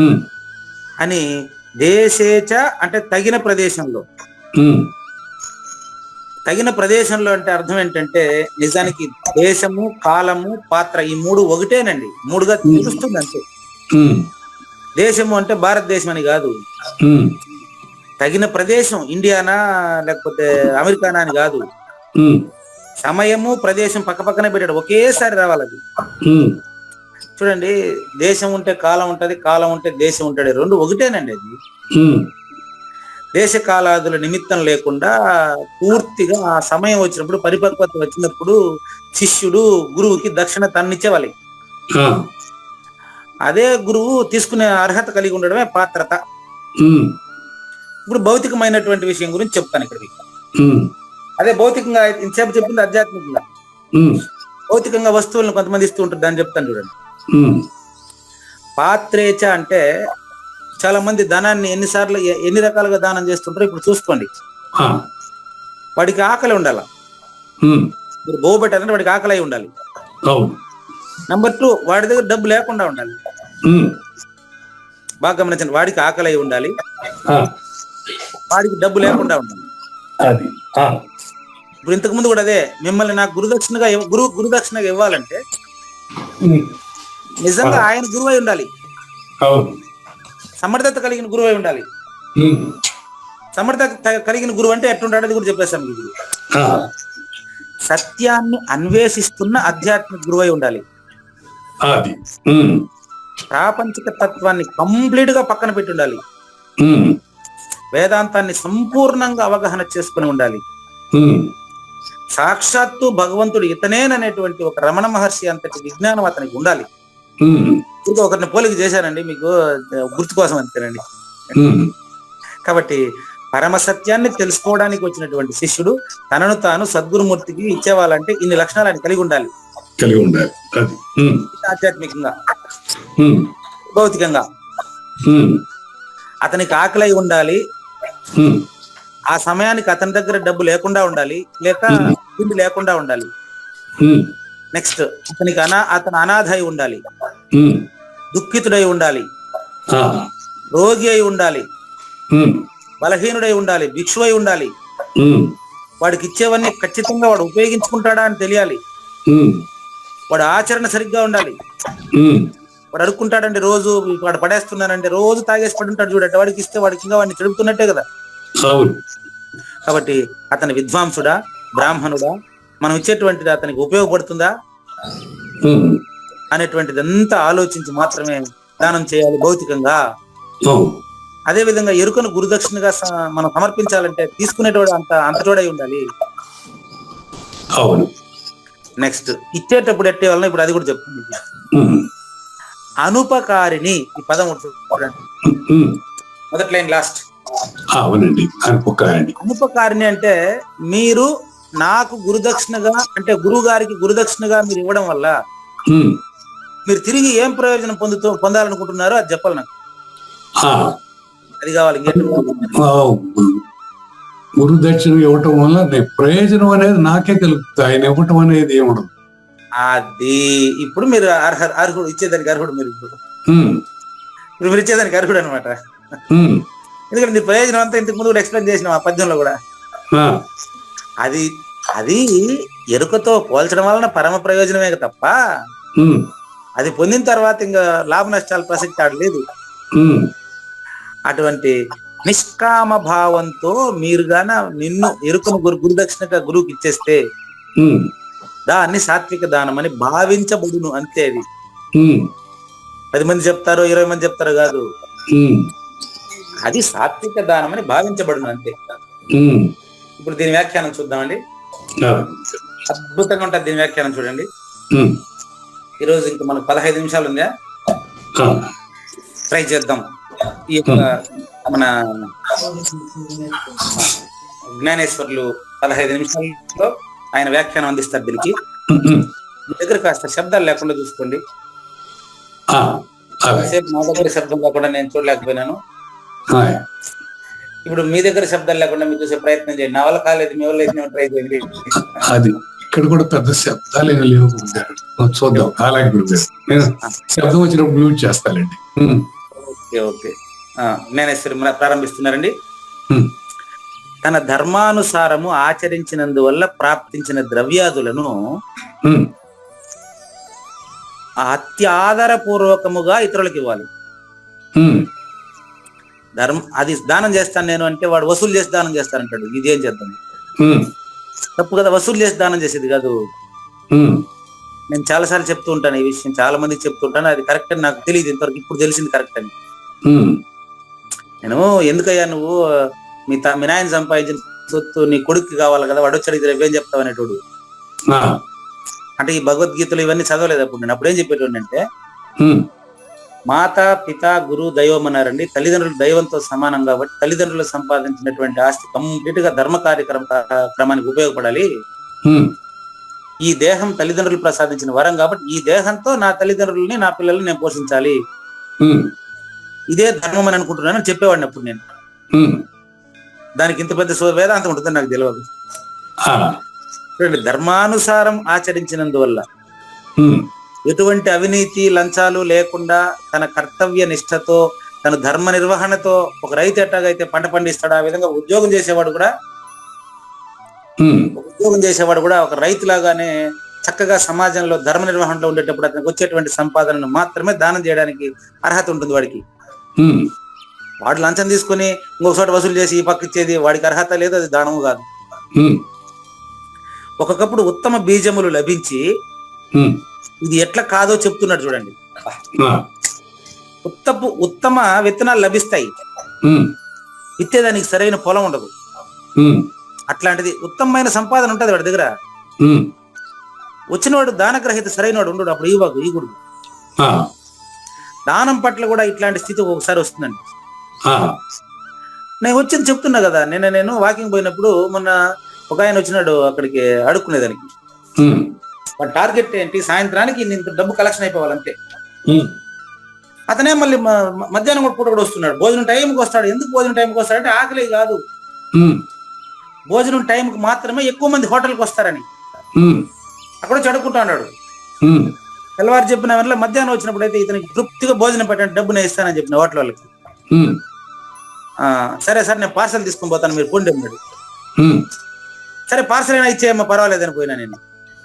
ఉమ్, అని. దేశేచ అంటే తగిన ప్రదేశంలో. ఉమ్, తగిన ప్రదేశంలో అంటే అర్థం ఏంటంటే నిజానికి దేశము, కాలము, పాత్ర ఈ మూడు ఒకటేనండి, మూడుగా తెలుస్తుంది అంతే. ఉమ్, దేశము అంటే భారతదేశం అని కాదు, ఉమ్, తగిన ప్రదేశం ఇండియానా లేకపోతే అమెరికానా అని కాదు. ఉమ్, సమయము ప్రదేశం పక్క పక్కనే పెట్టాడు, ఒకేసారి రావాలి అది. ఉమ్, చూడండి, దేశం ఉంటే కాలం ఉంటది, కాలం ఉంటే దేశం ఉంటాడు, రెండు ఒకటేనండి అది. ఉమ్, దేశ కాలాదుల నిమిత్తం లేకుండా పూర్తిగా ఆ సమయం వచ్చినప్పుడు, పరిపక్వత వచ్చినప్పుడు శిష్యుడు గురువుకి దక్షిణ తన్నిచ్చేవాలి. ఆ, అదే గురువు తీసుకునే అర్హత కలిగి ఉండడమే పాత్రత. ఉమ్, ఇప్పుడు భౌతికమైనటువంటి విషయం గురించి చెప్తాను ఇక్కడ మీకు. ఉమ్, అదే భౌతికంగా ఇంతసేపు చెప్పింది ఆధ్యాత్మికంగా. ఉమ్, భౌతికంగా వస్తువులను కొంతమంది ఇస్తూ ఉంటారు, దాన్ని చెప్తాను చూడండి. ఉమ్, పాత్రేచ అంటే చాలా మంది ధనాన్ని ఎన్ని రకాలుగా దానం చేస్తుంటారో ఇప్పుడు చూసుకోండి. ఆ, వాడికి ఆకలి ఉండాలి. ఉమ్, మీరు బోవు పెట్టాలంటే వాడికి ఆకలి అయి ఉండాలి. అవును. నెంబర్ 2, వాడి దగ్గర డబ్బు లేకుండా ఉండాలి. ఉమ్, బాగా గమనించండి, వాడికి ఆకలి అయి ఉండాలి, ఆ, వాడికి డబ్బు లేకుండా ఉండాలి. అది. ఆ, ఇప్పుడు ఇంతకు ముందు కూడా అదే, మిమ్మల్ని నాకు గురుదక్షిణగా ఇవ్వాలంటే ఉమ్, నిజంగా ఆయన గురువై ఉండాలి, అవును. సమర్థత కలిగిన గురువై ఉండాలి. ఉమ్, సమర్థత కలిగిన గురువు అంటే ఎట్లుంటాడు అది కూడా చెప్పేస్తాను మీకు. ఆ, సత్యాన్ని అన్వేషిస్తున్న ఆధ్యాత్మిక గురువై ఉండాలి. అది. ఉమ్, ప్రాపంచిక తత్వాన్ని కంప్లీట్ గా పక్కన పెట్టి ఉండాలి. ఉమ్, వేదాంతాన్ని సంపూర్ణంగా అవగాహన చేసుకుని ఉండాలి. ఉమ్, సాక్షాత్తు భగవంతుడు ఇతనేననేటువంటి ఒక రమణ మహర్షి అంతటి విజ్ఞానం అతనికి ఉండాలి. ఉమ్, ఇంకా ఒకరిని పోలిక చేశానండి మీకు గుర్తు కోసం అంతేనండి. ఉమ్, కాబట్టి పరమ సత్యాన్ని తెలుసుకోవడానికి వచ్చినటువంటి శిష్యుడు తనను తాను సద్గురుమూర్తికి ఇచ్చేవాళ్ళంటే ఇన్ని లక్షణాలు ఆయన కలిగి ఉండాలి. కలిగి ఉండాలి. అది. ఉమ్, ఆధ్యాత్మికంగా, ఉమ్, భౌతికంగా. ఉమ్, అతనికి ఆకలి అయి ఉండాలి, ఉమ్, ఆ సమయానికి అతని దగ్గర డబ్బు లేకుండా ఉండాలి, లేక తిండి లేకుండా ఉండాలి. ఉమ్, నెక్స్ట్ అతనికి అతను అనాథ అయి ఉండాలి, ఉమ్, దుఃఖితుడై ఉండాలి, ఆ, రోగి అయి ఉండాలి, ఉమ్, బలహీనుడై ఉండాలి, భిక్షువై ఉండాలి. ఉమ్, వాడికి ఇచ్చేవన్నీ ఖచ్చితంగా వాడు ఉపయోగించుకుంటాడా అని తెలియాలి. ఉమ్, వాడు ఆచరణ సరిగ్గా ఉండాలి. ఉమ్, వాడు అడుక్కుంటాడంటే రోజు వాడు పడేస్తున్నానంటే రోజు తాగేసి పడి ఉంటాడు చూడండి, వాడికి ఇస్తే వాడికి ఇంకా వాడిని చెడుపుతున్నట్టే కదా. అవును. కాబట్టి అతని విద్వాంసుడా, బ్రాహ్మణుడా, మనం ఇచ్చేటువంటిది అతనికి ఉపయోగపడుతుందా ఉమ్, అనేటువంటిది అంతా ఆలోచించి మాత్రమే దానం చేయాలి భౌతికంగా. అవును. అదే విధంగా ఎరుకను గురుదక్షిణగా మనం సమర్పించాలంటే తీసుకునేటోడు అంతటోడై ఉండాలి. అవును. నెక్స్ట్ ఇచ్చేటప్పుడు ఎట్టే వలన ఇప్పుడు అది కూడా చెప్తుంది. ఉమ్, అనుపకారిణి, ఈ పదం చూడండి, ఉమ్, మొదటి లైన్ లాస్ట్. అవునండి. అనుపకారిణి. అనుపకారిణి అంటే మీరు నాకు గురుదక్షిణగా అంటే గురువు గారికి గురుదక్షిణగా మీరు ఇవ్వడం వల్ల ఉమ్, మీరు తిరిగి ఏం ప్రయోజనం పొందాలనుకుంటున్నారో అది చెప్పాలి నాకు. ఆ, అది కావాలి. గురు దక్షిణ ఇవ్వటం వల్ల ప్రయోజనం అనేది నాకే కలుగుతుంది, ఆయన ఇవ్వటం అనేది ఏముండదు. అది ఇప్పుడు మీరు అర్హుడు, ఇచ్చేదానికి అర్హుడు. మీరు ఇప్పుడు ఉమ్, మీరు ఇచ్చేదానికి అర్హుడు అనమాట. ఉమ్, ఎందుకంటే నీ ప్రయోజనం అంతా ఇంతకు ముందు కూడా ఎక్స్ప్లెయిన్ చేసినాం ఆ పద్యంలో కూడా. ఆ, అది అది ఎరుకతో పోల్చడం వలన పరమ ప్రయోజనమే తప్ప ఉమ్, అది పొందిన తర్వాత ఇంకా లాభ నష్టాలు ప్రసక్తి ఆడలేదు. ఉమ్, అటువంటి నిష్కామ భావంతో మీరు గాన నిన్ను ఎరుకను గురుదక్షిణగా గురువుకి ఇచ్చేస్తే ఉమ్, దాన్ని సాత్విక దానం అని భావించబడును, అంతే. అది ఉమ్, 10 మంది చెప్తారో 20 మంది చెప్తారో కాదు, ఉమ్, అది సాత్విక దానం అని భావించబడును, అంతే. ఉమ్. ఇప్పుడు దీని వ్యాఖ్యానం చూద్దామండి. ఆ, అద్భుతంగా ఉంటుంది దీని వ్యాఖ్యానం, చూడండి. ఉమ్, ఈరోజు ఇంకా మనకు 15 నిమిషాలు ఉందా, ఆ, ట్రై చేద్దాం. ఈ యొక్క మన జ్ఞానేశ్వర్లు 15 నిమిషాల్లో ఆయన వ్యాఖ్యానం అందిస్తారు దీనికి. ఉమ్, ఉమ్. మీ దగ్గర కాస్త శబ్దాలు లేకుండా చూసుకోండి. ఆ, అలాగే. కాసేపు నా దగ్గర శబ్దం లేకుండా నేను చూడలేకపోయినాను. ఆ, ఇప్పుడు మీ దగ్గర శబ్దాలు లేకుండా మీరు చూసే ప్రయత్నం చేయండి. నా వల్ల కాలేదు, మీ వల్ల అయితే ట్రై చేయండి. అది ఇక్కడ కూడా పెద్ద శబ్దాలు ఏమీ లేవు గురుగారు. చూద్దాం. అలాగే గురుగారు, నేను శబ్దం వచ్చినప్పుడు మ్యూట్ చేస్తానండి. ఉమ్, ఓకే ఓకే. జ్ఞానేశ్వరి ప్రారంభిస్తున్నారండి. ఉమ్, తన ధర్మానుసారము ఆచరించినందువల్ల ప్రాప్తించిన ద్రవ్యాదులను ఉమ్, అత్యాదరపూర్వకముగా ఇతరులకు ఇవ్వాలి. ఉమ్, అది దానం చేస్తాను నేను అంటే వాడు వసూలు చేసి దానం చేస్తానంటాడు. ఇదేం చేద్దాం, ఉమ్, తప్పు కదా. వసూలు చేసి దానం చేసేది కాదు. ఉమ్, నేను చాలాసార్లు చెప్తూ ఉంటాను ఈ విషయం, చాలా మందికి చెప్తుంటాను. అది కరెక్ట్ అని నాకు తెలియదు ఇంతవరకు, ఇప్పుడు తెలిసింది కరెక్ట్ అని. ఉమ్, నేను ఎందుకయ్యా నువ్వు మీ నాయన సంపాదించిన సొత్తు నీ కొడుక్కి కావాలి కదా, వాడు వచ్చాడు ఇది ఏం చెప్తావు అనేటోడు. ఆ, అంటే ఈ భగవద్గీతలు ఇవన్నీ చదవలేదు అప్పుడు నేను. అప్పుడేం చెప్పేటోడు అంటే, ఉమ్, మాత పిత గురు దైవం అన్నారండి. తల్లిదండ్రులు దైవంతో సమానం కాబట్టి తల్లిదండ్రులు సంపాదించినటువంటి ఆస్తి కంప్లీట్ గా ధర్మ క్రమానికి ఉపయోగపడాలి. ఉమ్, ఈ దేహం తల్లిదండ్రులు ప్రసాదించిన వరం కాబట్టి ఈ దేహంతో నా తల్లిదండ్రులని నా పిల్లల్ని నేను పోషించాలి, ఉమ్, ఇదే ధర్మం అని అనుకుంటున్నాను చెప్పేవాడిని అప్పుడు నేను. ఉమ్, దానికి ఇంత పెద్ద వేదాంతం ఉంటుందని నాకు తెలియదు. ఆ, చూడండి, ధర్మానుసారం ఆచరించినందువల్ల ఉమ్, ఎటువంటి అవినీతి లంచాలు లేకుండా తన కర్తవ్య నిష్ఠతో తన ధర్మ నిర్వహణతో ఒక రైతు ఎట్టాగైతే పంట పండిస్తాడు, ఆ విధంగా ఉద్యోగం చేసేవాడు కూడా ఒక రైతులాగానే చక్కగా సమాజంలో ధర్మ నిర్వహణలో ఉండేటప్పుడు అతనికి వచ్చేటువంటి సంపాదనను మాత్రమే దానం చేయడానికి అర్హత ఉంటుంది వాడికి. ఉమ్, వాడు లంచం తీసుకుని ఇంకొక చోట వసూలు చేసి ఈ పక్క ఇచ్చేది వాడికి అర్హత లేదు, అది దానము కాదు. ఉమ్, ఒక్కొక్కప్పుడు ఉత్తమ బీజములు లభించి ఉమ్, ఇది ఎట్లా కాదో చెప్తున్నాడు చూడండి. ఆ, ఉత్తమ విత్తనాలు లభిస్తాయి, ఉమ్, విత్తేదానికి సరైన పొలం ఉండదు. ఉమ్, అట్లాంటిది ఉత్తమమైన సంపాదన ఉంటది వాడి దగ్గర. ఉమ్, వచ్చినవాడు దానగ్రహీత సరైన వాడు ఉండడు, అప్పుడు ఈగుడు. ఆ, దానం పట్ల కూడా ఇట్లాంటి స్థితి ఒకసారి వస్తుందండి. ఆ, నేను వచ్చింది చెప్తున్నా కదా, నేను వాకింగ్ పోయినప్పుడు మొన్న ఒక ఆయన వచ్చినాడు అక్కడికి అడుక్కునేదానికి. ఉమ్, వాడి టార్గెట్ ఏంటి, సాయంత్రానికి ఇంత డబ్బు కలెక్షన్ అయిపోవాలంటే. ఉమ్, అతనే మళ్ళీ మధ్యాహ్నం పూట కూడా వస్తున్నాడు, భోజనం టైంకి వస్తాడు. ఎందుకు భోజనం టైంకి వస్తాడంటే ఆకలి కాదు, ఉమ్, భోజనం టైంకి మాత్రమే ఎక్కువ మంది హోటల్కి వస్తారని ఉమ్, అక్కడ చడుకుంటా ఉన్నాడు. ఉమ్, తెల్లవారు చెప్పిన వల్ల మధ్యాహ్నం వచ్చినప్పుడు అయితే ఇతనికి తృప్తిగా భోజనం పెట్టండి, డబ్బు నేను ఇస్తానని చెప్పిన హోటల్ వాళ్ళకి. ఉమ్, సరే సార్ నేను పార్సల్ తీసుకొని పోతాను, మీరు పోండి అన్నాడు. ఉమ్, సరే పార్సల్ అయినా ఇచ్చేయమ్మా పర్వాలేదని పోయినా నేను.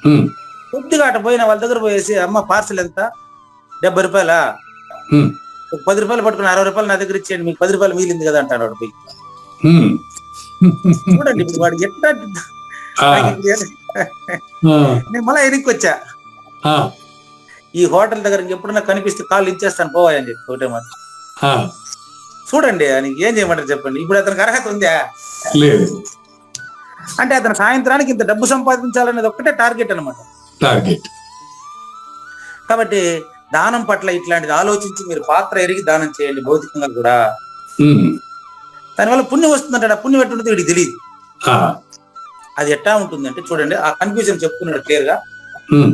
ఉమ్, కొద్దిగా అట పోయిన వాళ్ళ దగ్గర పోయేసి, అమ్మ పార్సల్ ఎంత, 70 రూపాయలా, ఉమ్, ఒక 10 రూపాయలు పట్టుకుని 60 రూపాయలు నా దగ్గర ఇచ్చేయండి, మీకు 10 రూపాయలు మిగిలింది కదా అంటాడు వాడు పోయి. ఉమ్, చూడండి ఇప్పుడు వాడు ఎట్లా. ఆ, ఆ, నేను మళ్ళీ వెనక్కి వచ్చా, ఆ, ఈ హోటల్ దగ్గర ఎప్పుడన్నా కనిపిస్తే కాళ్ళు ఇచ్చేస్తాను పోవాయని చెప్పి ఒకటే మాట. ఆ, చూడండి ఆయనకి ఏం చేయమంటారు చెప్పండి. ఇప్పుడు అతనికి అర్హత ఉందా? లేదు. అంటే అతను సాయంత్రానికి ఇంత డబ్బు సంపాదించాలనేది ఒక్కటే టార్గెట్ అనమాట. టార్గెట్. కాబట్టి దానం పట్ల ఇట్లాంటిది ఆలోచించి మీరు పాత్ర ఎరిగి దానం చేయండి, భౌతికంగా కూడా. ఉమ్, దానివల్ల పుణ్యం వస్తుందంటాడు. ఆ పుణ్యం ఎట్టుంటుంది వీడికి తెలియదు. ఆ, అది ఎట్టా ఉంటుంది అంటే చూడండి, ఆ కన్ఫ్యూజన్ చెప్తున్నాడు క్లియర్ గా. ఉమ్,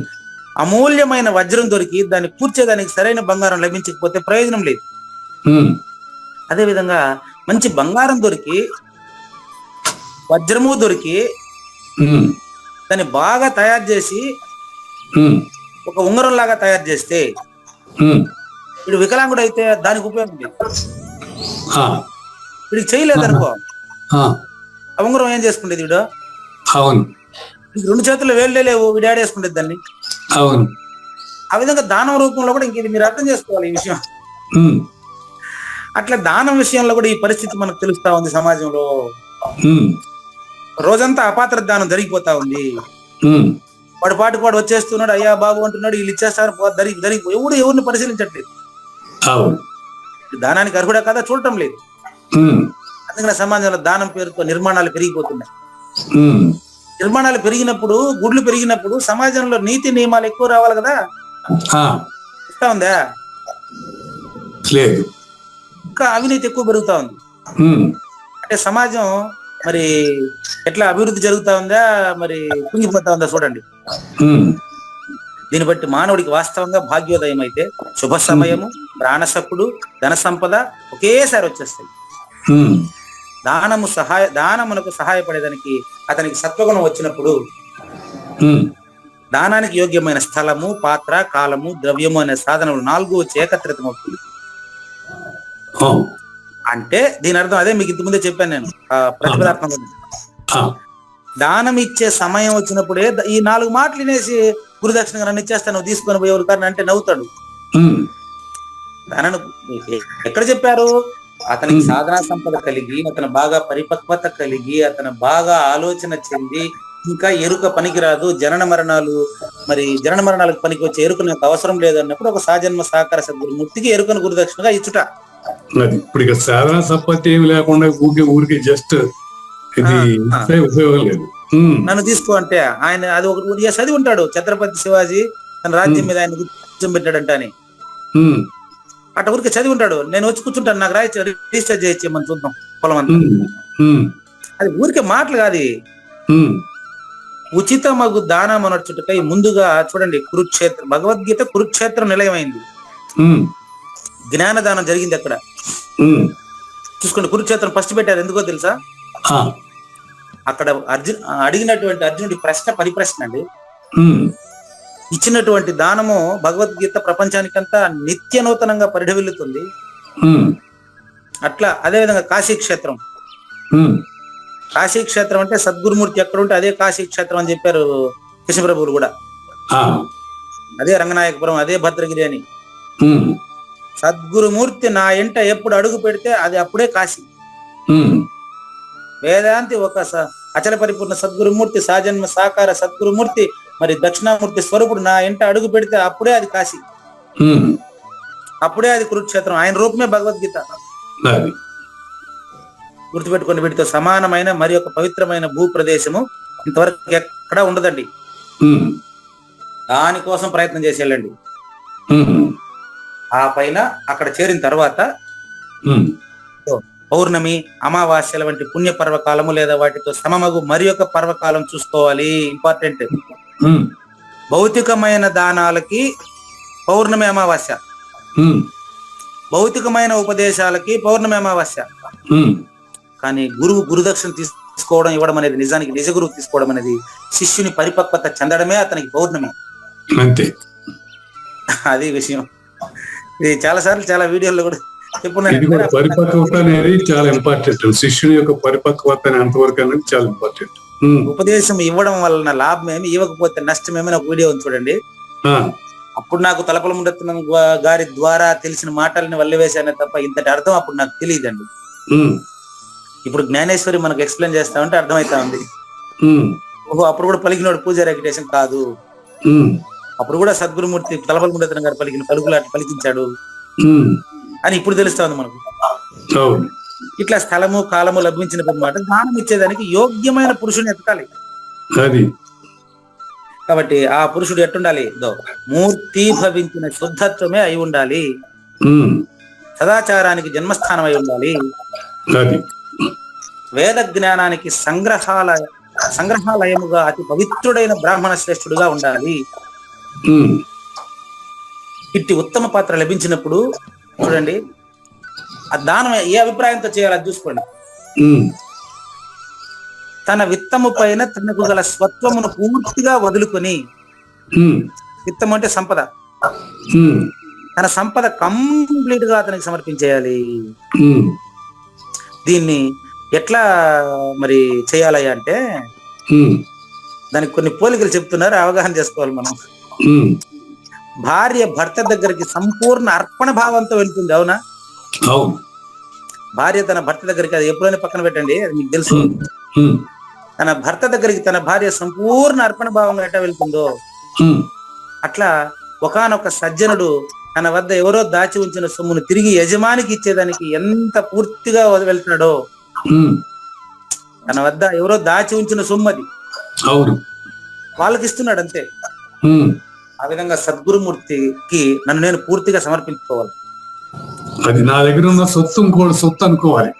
అమూల్యమైన వజ్రం దొరికి దాన్ని కూర్చేదానికి సరైన బంగారం లభించకపోతే ప్రయోజనం లేదు. ఉమ్, అదే విధంగా మంచి బంగారం దొరికి వజ్రము దొరికి ఉమ్, దాన్ని బాగా తయారు చేసి ఉమ్, ఒక ఉంగరం లాగా తయారు చేస్తే ఉమ్, వీడు వికలాంగుడు అయితే దానికి ఉపయోగం లేదు. ఆ, వీడికి చేయలేదు అనుకో, ఆ, ఆ ఉంగరం ఏం చేసుకుంటేది వీడు? అవును, వీడికి 2 చేతులు వేళ్ళే లేవు, వీడు ఆడేసుకుంటేది దాన్ని. అవును. ఆ విధంగా దానం రూపంలో కూడా ఇంక ఇది మీరు అర్థం చేసుకోవాలి ఈ విషయం. ఉమ్, అట్లా దానం విషయంలో కూడా ఈ పరిస్థితి మనకు తెలుస్తా ఉంది సమాజంలో. ఉమ్, రోజంతా అపాత్ర దానం జరిగిపోతా ఉంది. ఉమ్, వాడు పాటుకు వాడు వచ్చేస్తున్నాడు, అయ్యా బాబు అంటున్నాడు, వీళ్ళు ఇచ్చేస్తారు, ఎవరిని పరిశీలించట్లేదు. అవును. దానానికి అర్హుడా కదా చూడటం లేదు. ఉమ్, అందుకని సమాజంలో దానం పేరుతో నిర్మాణాలు పెరిగిపోతున్నాయి. ఉమ్, నిర్మాణాలు పెరిగినప్పుడు, గుడ్లు పెరిగినప్పుడు సమాజంలో నీతి నియమాలు ఎక్కువ రావాలి కదా. ఆ, ఇస్తా ఉందా? లేదు. ఇంకా అవినీతి ఎక్కువ పెరుగుతా ఉంది. ఉమ్, అంటే సమాజం మరి ఎట్లా అభివృద్ధి జరుగుతా ఉందా, మరి కుంగిపోతా ఉందా చూడండి. ఉమ్, దీన్ని బట్టి మానవుడికి వాస్తవంగా భాగ్యోదయం అయితే శుభ సమయము, ప్రాణశక్తుడు, ధన సంపద ఒకేసారి వచ్చేస్తాయి. ఉమ్, దానమునకు సహాయపడేదానికి అతనికి సత్వగుణం వచ్చినప్పుడు ఉమ్, దానానికి యోగ్యమైన స్థలము, పాత్ర, కాలము, ద్రవ్యము అనే సాధనలు 4 వచ్చి ఏకత్రితమవుతుంది. అవును. అంటే దీని అర్థం అదే మీకు ఇంతకుముందే చెప్పాను నేను ప్రతిపదాత్మక. ఆ, దానం ఇచ్చే సమయం వచ్చినప్పుడే ఈ 4 మాటలు వినేసి గురుదక్షిణగా నన్ను ఇచ్చేస్తాను, నువ్వు తీసుకొని పోయేవారు కానీ అంటే నవ్వుతాడు. ఉమ్, దానను ఎక్కడ చెప్పారు? అతనికి సాధనా సంపద కలిగి, అతను బాగా పరిపక్వత కలిగి, అతను బాగా ఆలోచన చెంది, ఇంకా ఎరుక పనికిరాదు, జనన మరణాలకు పనికి వచ్చే ఎరుక నాకు అవసరం లేదు అన్నప్పుడు ఒక సాజన్మ సాకార సద్గురుమూర్తికి ఎరుకను గురుదక్షిణగా ఇచ్చుట. అది ఇప్పుడు ఇక సాధన సంపత్తి ఏమి లేకుండా ఊరికి జస్ట్ ఇది ఉపయోగం లేదు. ఉమ్, నన్ను తీసుకో అంటే ఆయన అది ఒక చదివి ఉంటాడు, ఛత్రపతి శివాజీ తన రాజ్యం మీద ఆయన కూర్చోబెట్టాడంట అని. ఉమ్, అట్ట ఊరికి చదివి ఉంటాడు, నేను వచ్చి కూర్చుంటాను, నాకు రిజిస్టర్ చేయొచ్చు మనం చూద్దాం పొలం అంతా. ఉమ్, అది ఊరికే మాటలు కాదు. ఉమ్, ఉచితమగు దానం అనొచ్చుటకై ముందుగా చూడండి, భగవద్గీత కురుక్షేత్రం నిలయమైంది. ఉమ్, జ్ఞానదానం జరిగింది అక్కడ. ఉమ్, చూసుకోండి, కురుక్షేత్రం ఫస్ట్ పెట్టారు, ఎందుకో తెలుసా? ఆ, అక్కడ అడిగినటువంటి అర్జునుడి ప్రశ్న పరిప్రశ్న అండి. ఉమ్, ఇచ్చినటువంటి దానము భగవద్గీత ప్రపంచానికంతా నిత్య నూతనంగా పరిఢవిల్లుతుంది. ఉమ్, అట్లా అదేవిధంగా కాశీ క్షేత్రం. ఉమ్, కాశీ క్షేత్రం అంటే సద్గురుమూర్తి ఎక్కడ ఉంటే అదే కాశీ క్షేత్రం అని చెప్పారు కృష్ణప్రభువులు కూడా. ఆ, అదే రంగనాయకపురం, అదే భద్రగిరి అని. ఉమ్, సద్గురుమూర్తి నా ఎంట ఎప్పుడు అడుగు పెడితే అది అప్పుడే కాశీ. ఉమ్, వేదాంతి ఒక అచల పరిపూర్ణ సద్గురుమూర్తి, సాజన్మ సాకార సద్గురుమూర్తి, మరి దక్షిణామూర్తి స్వరూపుడు నా ఎంట అడుగు పెడితే అప్పుడే అది కాశీ, ఉమ్, అప్పుడే అది కురుక్షేత్రం. ఆయన రూపమే భగవద్గీత. అది గుర్తుపెట్టుకుని, వీటితో సమానమైన మరి ఒక పవిత్రమైన భూ ప్రదేశము ఇంతవరకు ఎక్కడా ఉండదండి. ఉమ్, దానికోసం ప్రయత్నం చేసి వెళ్ళండి. ఉమ్, ఆ పైన అక్కడ చేరిన తర్వాత ఉమ్, పౌర్ణమి, అమావాస్యల వంటి పుణ్య పర్వకాలము లేదా వాటితో సమమగు మరి ఒక పర్వకాలం చూసుకోవాలి. ఇంపార్టెంట్. ఉమ్, భౌతికమైన దానాలకి పౌర్ణమి అమావాస్య, ఉమ్, భౌతికమైన ఉపదేశాలకి పౌర్ణమి అమావాస్య. ఉమ్, కానీ గురుదక్షిణ తీసుకోవడం, ఇవ్వడం అనేది, నిజానికి నిజ గురువు తీసుకోవడం అనేది శిష్యుని పరిపక్వత చెందడమే అతనికి పౌర్ణమి. అంతే. అది విషయం. ఇది చాలా సార్లు చాలా వీడియోల్లో కూడా ఇది కూడా పరిపక్వత అనేది చాలా ఇంపార్టెంట్. శిష్యుని యొక్క పరిపక్వత అంతవరకు అనేది చాలా ఇంపార్టెంట్. ఉపదేశం ఇవ్వడం వలన లాభం ఏమి, ఇవ్వకపోతే నష్టం ఏమైనా ఒక వీడియో ఉంది చూడండి. అప్పుడు నాకు తలపల ముండెత్తున గారి ద్వారా తెలిసిన మాటల్ని వల్లవేశానే తప్ప ఇంతటి అర్థం అప్పుడు నాకు తెలియదండి. ఇప్పుడు జ్ఞానేశ్వరి మనకు ఎక్స్ప్లెయిన్ చేస్తా ఉంటే అర్థమైతా ఉంది. ఓహో, అప్పుడు కూడా పలికినోడు పూజా రెగ్యులేషన్ కాదు, అప్పుడు కూడా సద్గురుమూర్తి తలపల ముండెత్తున గారు పలికిన పలుకులు అట్లా పలికించాడు అని ఇప్పుడు తెలుస్తా ఉంది మనకు. ఇట్లా స్థలము కాలము లభించిన మాట దానం ఇచ్చేదానికి యోగ్యమైన పురుషుని ఎతకాలి. కాబట్టి ఆ పురుషుడు ఎట్టుండాలి? మూర్తి భవించిన శుద్ధత్వమే అయి ఉండాలి, సదాచారానికి జన్మస్థానం అయి ఉండాలి, వేద జ్ఞానానికి సంగ్రహాలయముగా అతి పవిత్రుడైన బ్రాహ్మణ శ్రేష్ఠుడుగా ఉండాలి. ఇట్టి ఉత్తమ పాత్ర లభించినప్పుడు చూడండి, ఆ దానం ఏ అభిప్రాయంతో చేయాలి అది చూసుకోండి. తన విత్తము పైన తనకు గల స్వత్వమును పూర్తిగా వదులుకొని, విత్తము అంటే సంపద, తన సంపద కంప్లీట్ గా అతనికి సమర్పించేయాలి. దీన్ని ఎట్లా మరి చేయాలి అంటే దానికి కొన్ని పోలికలు చెప్తున్నారు, అవగాహన చేసుకోవాలి మనం. భార్య భర్త దగ్గరికి సంపూర్ణ అర్పణ భావంతో వెళ్తుంది, అవునా? భార్య తన భర్త దగ్గరికి, అది ఎప్పుడైనా పక్కన పెట్టండి, అది మీకు తెలుసు. ఉమ్, తన భర్త దగ్గరికి తన భార్య సంపూర్ణ అర్పణ భావంగా ఎట్లా వెళ్తుందో ఉమ్, అట్లా ఒకానొక సజ్జనుడు తన వద్ద ఎవరో దాచి ఉంచిన సొమ్మును తిరిగి యజమానికి ఇచ్చేదానికి ఎంత పూర్తిగా వెళ్తున్నాడో, ఉమ్, తన వద్ద ఎవరో దాచి ఉంచిన సొమ్ము అది అవును. వాళ్ళకి ఇస్తున్నాడు అంతే. ఉమ్, ఆ విధంగా సద్గురుమూర్తికి నన్ను నేను పూర్తిగా సమర్పించుకోవాలి. అది నా దగ్గర ఉన్న సొత్తు ఇంకోటి సొత్తు అనుకోవాలి.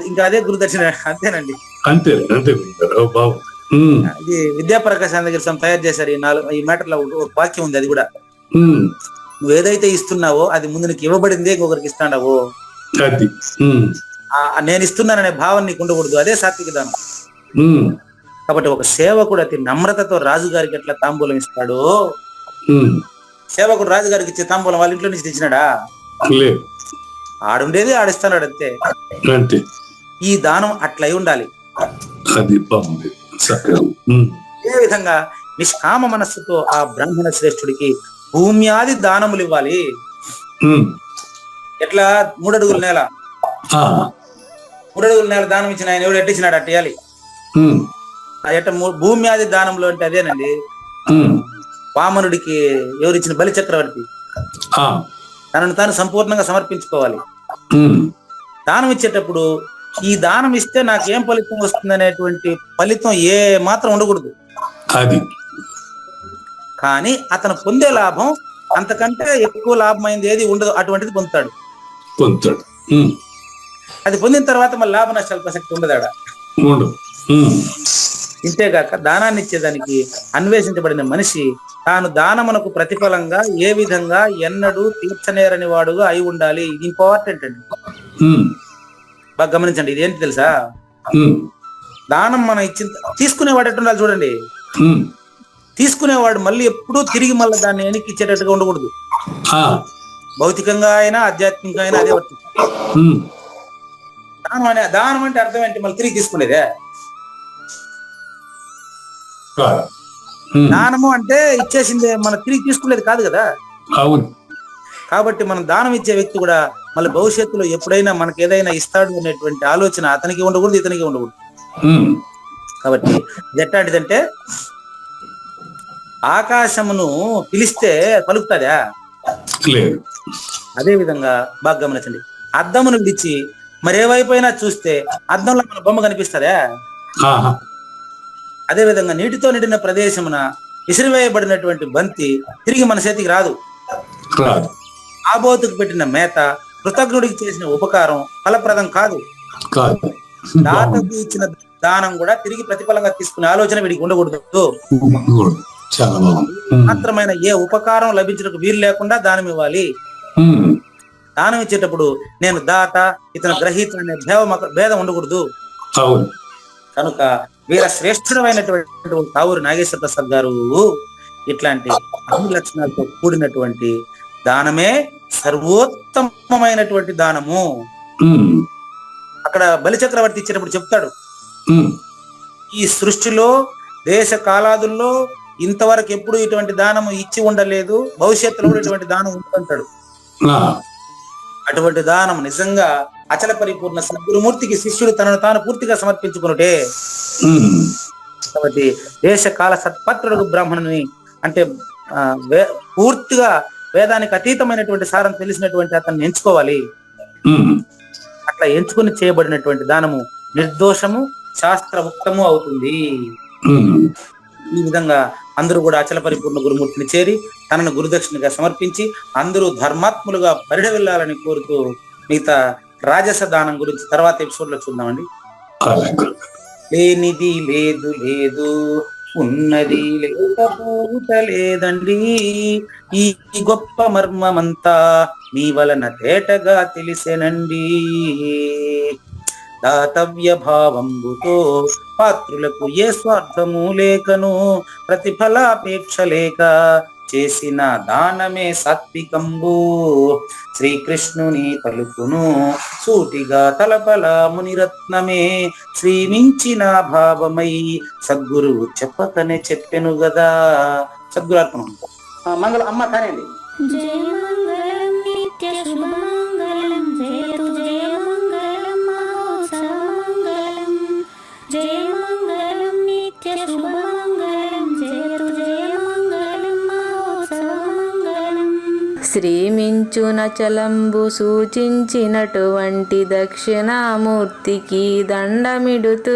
ఇంకా అదే గురుదక్షిణ, అంతేనండి. అంతే అంతే గురుగారు. ఓ బాబు. ఉమ్, ఇది విద్యాప్రకాశానంద గారి స్వామి తయారు చేశారు. ఈ మ్యాటర్లో ఒక వాక్యం ఉంది, అది కూడా ఉమ్, నువ్వు ఏదైతే ఇస్తున్నావో అది ముందు నీకు ఇవ్వబడిందే ఇంకొకరికి ఇస్తాడావో, అది. ఉమ్, నేను ఇస్తున్నాననే భావన నీకు ఉండకూడదు. అదే సాత్విక దానం. ఉమ్, కాబట్టి ఒక సేవకుడు అతి నమ్రతతో రాజుగారికి ఎట్లా తాంబూలం ఇస్తాడో, ఉమ్, సేవకుడు రాజుగారికి ఇచ్చే తాంబూలం వాళ్ళ ఇంట్లో నుంచి తెచ్చినాడా? లేదు. ఆడుండేది ఆడిస్తున్నాడు అంతే. అంతే. ఈ దానం అట్లయి ఉండాలి. అది బాగుంది. చక్కగా. ఉమ్, ఏ విధంగా నిష్కామ మనస్సుతో ఆ బ్రాహ్మణ శ్రేష్ఠుడికి భూమ్యాది దానములు ఇవ్వాలి. ఉమ్, ఎట్లా 3 అడుగుల నేల, ఆ, 3 అడుగుల నేల దానం ఇచ్చిన ఆయన ఎవడు ఎట్టించినాడు అట్టేయాలి. ఉమ్, ఎట్ట భూమ్యాది దానంలో అంటే అదేనండి. ఉమ్, వామనుడికి ఎవరిచ్చిన బలి చక్రవర్తి ఆ, తనను తాను సంపూర్ణంగా సమర్పించుకోవాలి. ఉమ్, దానం ఇచ్చేటప్పుడు ఈ దానం ఇస్తే నాకు ఏం ఫలితం వస్తుంది అనేటువంటి ఫలితం ఏ మాత్రం ఉండకూడదు. అది. కానీ అతను పొందే లాభం అంతకంటే ఎక్కువ లాభమైంది ఏది ఉండదు, అటువంటిది పొందుతాడు. పొందుతాడు. ఉమ్, అది పొందిన తర్వాత మళ్ళీ లాభ నష్టాల ప్రసక్తి ఉండదాడ. ఉండదు. ఉమ్, ఇంతేగాక దానాన్ని ఇచ్చేదానికి అన్వేషించబడిన మనిషి తాను దానమునకు ప్రతిఫలంగా ఏ విధంగా ఎన్నడూ తీర్చనేరని వాడుగా అయి ఉండాలి. ఇది ఇంపార్టెంట్ అండి, ఉమ్, బాగా గమనించండి. ఇది ఏంటి తెలుసా? ఉమ్, దానం మనం ఇచ్చిన తీసుకునేవాడు ఎట్టుండాలి చూడండి. ఉమ్, తీసుకునేవాడు మళ్ళీ ఎప్పుడూ తిరిగి మళ్ళీ దాన్ని వెనక్కి ఇచ్చేటట్టుగా ఉండకూడదు. ఆ, భౌతికంగా అయినా ఆధ్యాత్మికంగా అయినా అదే వర్తి. ఉమ్, దానం అంటే అర్థం ఏంటి? మళ్ళీ తిరిగి తీసుకునేదే. కాదు. ఉమ్, దానము అంటే ఇచ్చేసిందే, మనం తిరిగి తీసుకునేది కాదు కదా. అవును. కాబట్టి మనం దానం ఇచ్చే వ్యక్తి కూడా మళ్ళీ భవిష్యత్తులో ఎప్పుడైనా మనకి ఏదైనా ఇస్తాడు అనేటువంటి ఆలోచన అతనికి ఉండకూడదు, ఇతనికి ఉండకూడదు. ఉమ్, కాబట్టి ఇది ఎట్లాంటిదంటే, ఆకాశమును పిలిస్తే పలుకుతుందా? లేదు. అదే విధంగా బాగా గమనించండి. అద్దమును విడిచి మరేవైపోయినా చూస్తే అద్దంలో మన బొమ్మ కనిపిస్తుందా? ఆహా. అదే విధంగా నీటితో నిండిన ప్రదేశమున విసిరివేయబడినటువంటి బంతి తిరిగి మన చేతికి రాదు. రాదు. ఆబోతుకు పెట్టిన మేత, కృతజ్ఞుడికి చేసిన ఉపకారం ఫలప్రదం కాదు. కాదు. దాతకు ఇచ్చిన దానం కూడా తిరిగి ప్రతిఫలంగా తీసుకునే ఆలోచన వీడికి ఉండకూడదు. చాలా బాగుంది. మాత్రమైన ఏ ఉపకారం లభించడానికి వీలు లేకుండా దానం ఇవ్వాలి. ఉమ్, దానం ఇచ్చేటప్పుడు నేను దాత, ఇతను గ్రహీత అనే భేదం ఉండకూడదు. అవును. కనుక వీర శ్రేష్ఠుడమైనటువంటి కావూరి నాగేశ్వర ప్రసాద్ గారు ఇట్లాంటి అన్ని లక్షణాలతో కూడినటువంటి దానమే సర్వోత్తమమైనటువంటి దానము. ఉమ్, అక్కడ బలిచక్రవర్తి ఇచ్చేటప్పుడు చెప్తాడు, ఉమ్, ఈ సృష్టిలో దేశ కాలాదుల్లో ఇంతవరకు ఎప్పుడు ఇటువంటి దానము ఇచ్చి ఉండలేదు, భవిష్యత్తులో కూడా ఇటువంటి దానం ఉంటుంటాడు. ఆ, అటువంటి దానం నిజంగా అచల పరిపూర్ణ సద్గురుమూర్తికి శిష్యుడు తనను తాను పూర్తిగా సమర్పించుకున్నటే. ఉమ్, కాబట్టి దేశ కాల సత్పత్రుడు బ్రాహ్మణుని అంటే పూర్తిగా వేదానికి అతీతమైనటువంటి సారం తెలిసినటువంటి అతన్ని ఎంచుకోవాలి. ఉమ్, అట్లా ఎంచుకుని చేయబడినటువంటి దానము నిర్దోషము, శాస్త్రముక్తము అవుతుంది. ఉమ్, ఈ విధంగా అందరూ కూడా అచల పరిపూర్ణ గురుమూర్తిని చేరి తనను గురుదక్షిణగా సమర్పించి అందరూ ధర్మాత్ములుగా పరిడ వెళ్ళాలని కోరుతూ మిగతా రాజస దానం గురించి తర్వాత ఎపిసోడ్ లో చూద్దామండి. అలాగే. లేనిది లేదు లేదు, ఉన్నది లేకపోవుట లేదండి, ఈ గొప్ప మర్మమంతా మీ వలన తేటగా తెలిసెనండి. దాతవ్య భావంబుతో పాత్రులకు ఏ స్వార్థము లేకను, ప్రతిఫలాపేక్ష లేక చేసిన దానమే సాత్వికంబు. శ్రీకృష్ణుని పలుకును సూటిగా తలపల మునిరత్నమే, శ్రీమించిన భావమై సద్గురువు చెప్పకనే చెప్పెను గదా. సద్గురు అర్పణం. మంగళం అమ్మ కానివ్వండి. జయ మంగళం నిత్య శుభ మంగళం జయతు జయ శ్రీమించునచలంబు సూచించినటువంటి దక్షిణామూర్తికి దండమిడుతూ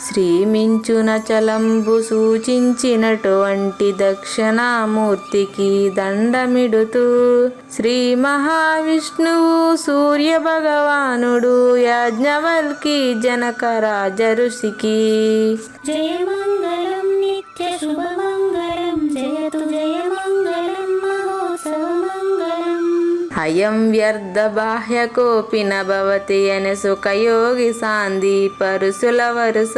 శ్రీమించునచలంబు సూచించినటువంటి దక్షిణామూర్తికి దండమిడుతూ శ్రీ మహావిష్ణువు సూర్య భగవానుడు యాజ్ఞవల్కి జనక రాజ ఋషికి జయమంగళం నిత్య శుభమంగళం జయతు జయమంగళం మహోత్సవమంగళం. అయం వ్యర్థ బాహ్య కోపి న భవతి అనే సుఖయోగి సాంది పరుసుల వరుస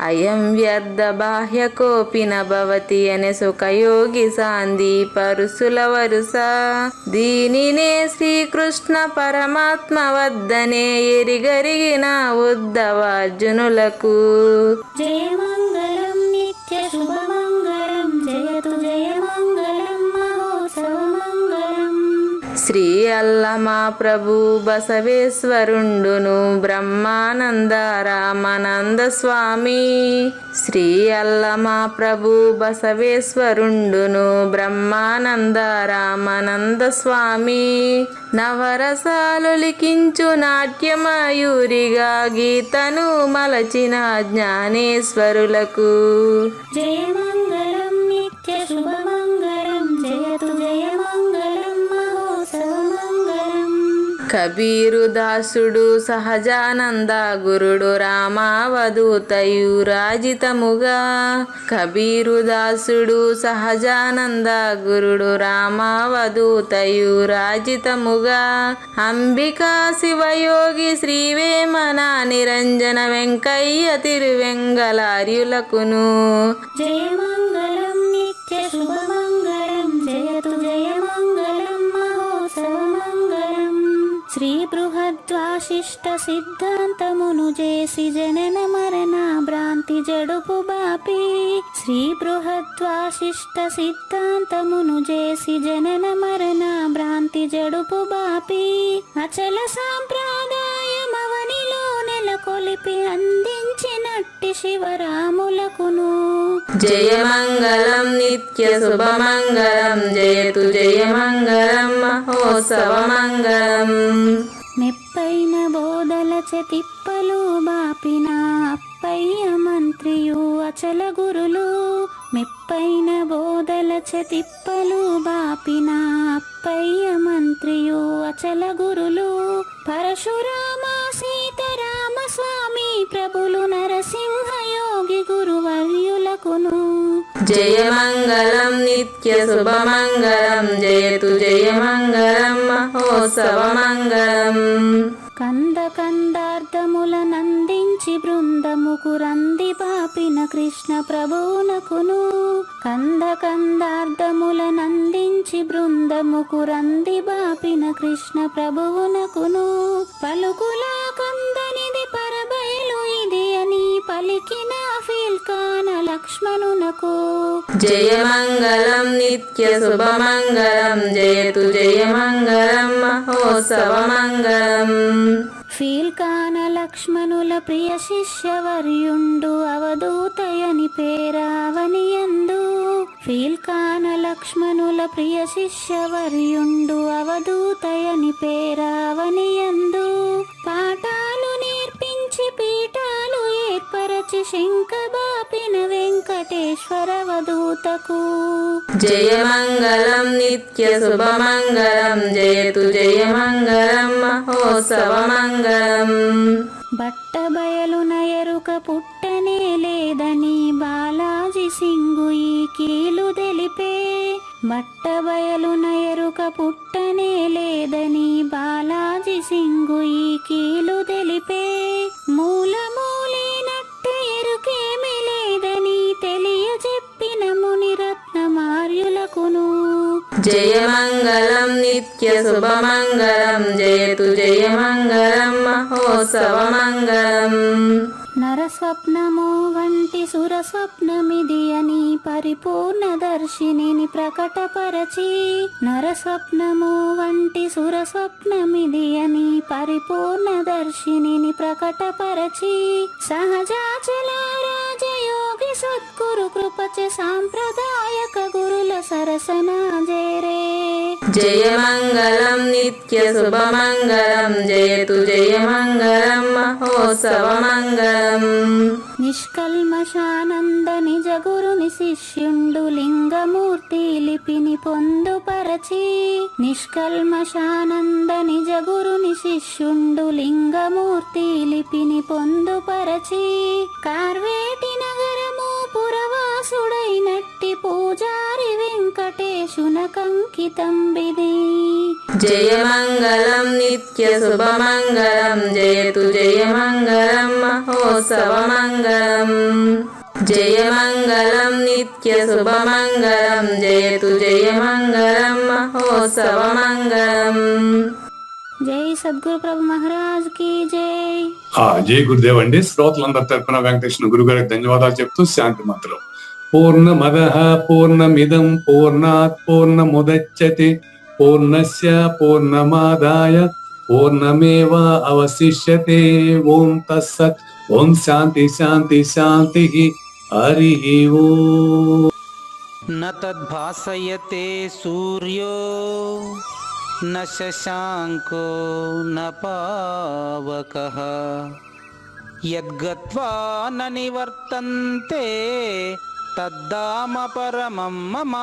అయం వ్యర్థ బాహ్య కోపి న భవతి అనే సుఖయోగి సాంది పరుసుల వరుస దీనినే శ్రీకృష్ణ పరమాత్మ వద్దనే ఎరిగరిగిన ఉద్ధవార్జునులకు జయమంగళం నిత్య శుభమంగళం జయతు జయమంగళం మహోత్సవమంగళం. శ్రీ అల్లమా ప్రభు బసవేశ్వరుండును బ్రహ్మానంద రామానంద స్వామి శ్రీ అల్లమా ప్రభు బసవేశ్వరుండును బ్రహ్మానంద రామానంద స్వామి నవరసాలు లిఖించు నాట్యమయూరిగా గీతను మలచిన జ్ఞానేశ్వరులకు జయమంగళం నిత్య శుభమంగళం జయతు జయమంగళం మహోత్సవమంగళం. కబీరు దాసుడు సహజానంద గురుడు రామావధూతయురాజితముగా కబీరు దాసుడు సహజానంద గురుడు రామావధూతయురాజితముగా అంబికా శివయోగి శ్రీవేమన నిరంజన వెంకయ్య తిరువెంగళార్యులకును జయమంగళం నిత్య శుభమంగళం జయతు జయమంగళం మహోత్సవమంగళం. శ్రీ బృహద్వాశిష్ట సిద్ధాంతమును చేసి జనన మరణ భ్రాంతి జడుపు బాపి శ్రీ బృహద్వాశిష్ట సిద్ధాంతమును చేసి జనన మరణ భ్రాంతి జడుపు బాపి అచల సాంప్రదాయమవనిలో నెలకొలిపి అందించినట్టి శివరాములకును జయమంగళం నిత్య శుభమంగళం జయతు జయమంగళం మహోత్సవమంగళం. మెప్పైన బోధల తిప్పలు బాపిన అప్పయ్య మంత్రియు అచల గురులు మెప్పైన బోధల తిప్పలు బాపిన అప్పయ్య మంత్రియు అచల గురులు పరశురామ సీతారామ స్వామి ప్రభులు నరసింహ యోగి గురువర్యులకును జయమంగళం నిత్య శుభమంగళం జయతు జయమంగళం మహోత్సవమంగళం. కంద కందార్థముల నందించి బృందముకు రంది పాపిన కృష్ణ ప్రభువునకును కంద కందార్థముల నందించి బృందముకు రంది బాపిన కృష్ణ ప్రభువునకును పలుకులా కందనిది పరబయలు ఇది అని పలికిన ఫీల్కాన లక్ష్మణునకు జయమంగళం నిత్య శుభమంగళం జయతు జయమంగళం మహోత్సవమంగళం. ఫీల్కాన లక్ష్మణుల ప్రియ శిష్యవర్యుండు అవధూతయని పేరావనియందు ఫీల్కాన లక్ష్మణుల ప్రియ శిష్యవర్యుండు అవధూతయని పేరావనియందు పాఠాలు నేర్పించి పీఠాలు ఏర్పరచి శంఖబాపిన వెంకటేశ్వర అవధూతకు జయమంగళం నిత్య శుభమంగళం జయతు జయమంగళం మహోత్సవమంగళం. బట్టబయలున ఎరుక పుట్టనే లేదని బాలాజీ సింగు ఈ కీలు తెలిపే బట్టబయలున ఎరుక పుట్టనే లేదని బాలాజీ సింగు ఈ కీలు తెలిపే మూలమూలేనట్టు ఎరుకేమి లేదని తెలియజెప్పిన మునిరత్నమార్యులకును జయమంగళం నిత్య శుభమంగళం జయతు జయమంగళం మహోత్సవమంగళం. నరస్వప్నము వంటి సురస్వప్నమిది అని పరిపూర్ణ దర్శినిని ప్రకటపరచి నరస్వప్నము వంటి సురస్వప్నమిది అని పరిపూర్ణ దర్శినిని ప్రకటపరచి సహజాచల రాజయోగి సద్గురు గురు కృపచే సాంప్రదాయక గురుల సరసన జేరే. జయమంగళం నిత్య శుభమంగళం జయతు జయమంగళం మహోత్సవమంగళం. నిష్కల్మషానంద నిజ గురుని శిష్యుండు లింగమూర్తి లిపిని పొందుపరచి. నిష్కల్మషానంద నిజ గురుని శిష్యుండు లింగమూర్తి లిపిని పొందుపరచి. కార్వేటి నగరము పురవాసుడైనట్టి పూజారి వెంకటేశునకంకితం విధి. జయమంగళం నిత్య శుభమంగళం జయతు జయమంగళం మహోత్సవమంగళం. జయమంగళం నిత్య శుభమంగళం జయతు జయమంగళం మహోత్సవమంగళం. జై సద్గురు ప్రభు మహారాజ్ కి జై. జై గురుదేవ్ అండి. శ్రోతలందరి తరపున వెంకటేశ్వర గురువు గారికి ధన్యవాదాలు చెప్తూ శాంతి మంత్రం. పూర్ణమదః పూర్ణమిదం పూర్ణాత్ పూర్ణముదచ్యతే పూర్ణస్య పూర్ణమాదాయ పూర్ణమేవ అవశిష్యతే. ఓం తత్సత్. ఓం శాంతి శాంతి శాంతి. హరి ఓం. న తద్భాసయతే సూర్యో న శశాంకో న పావకః యద్గత్వా న నివర్తంతే తద్ధామ పరమం మమ.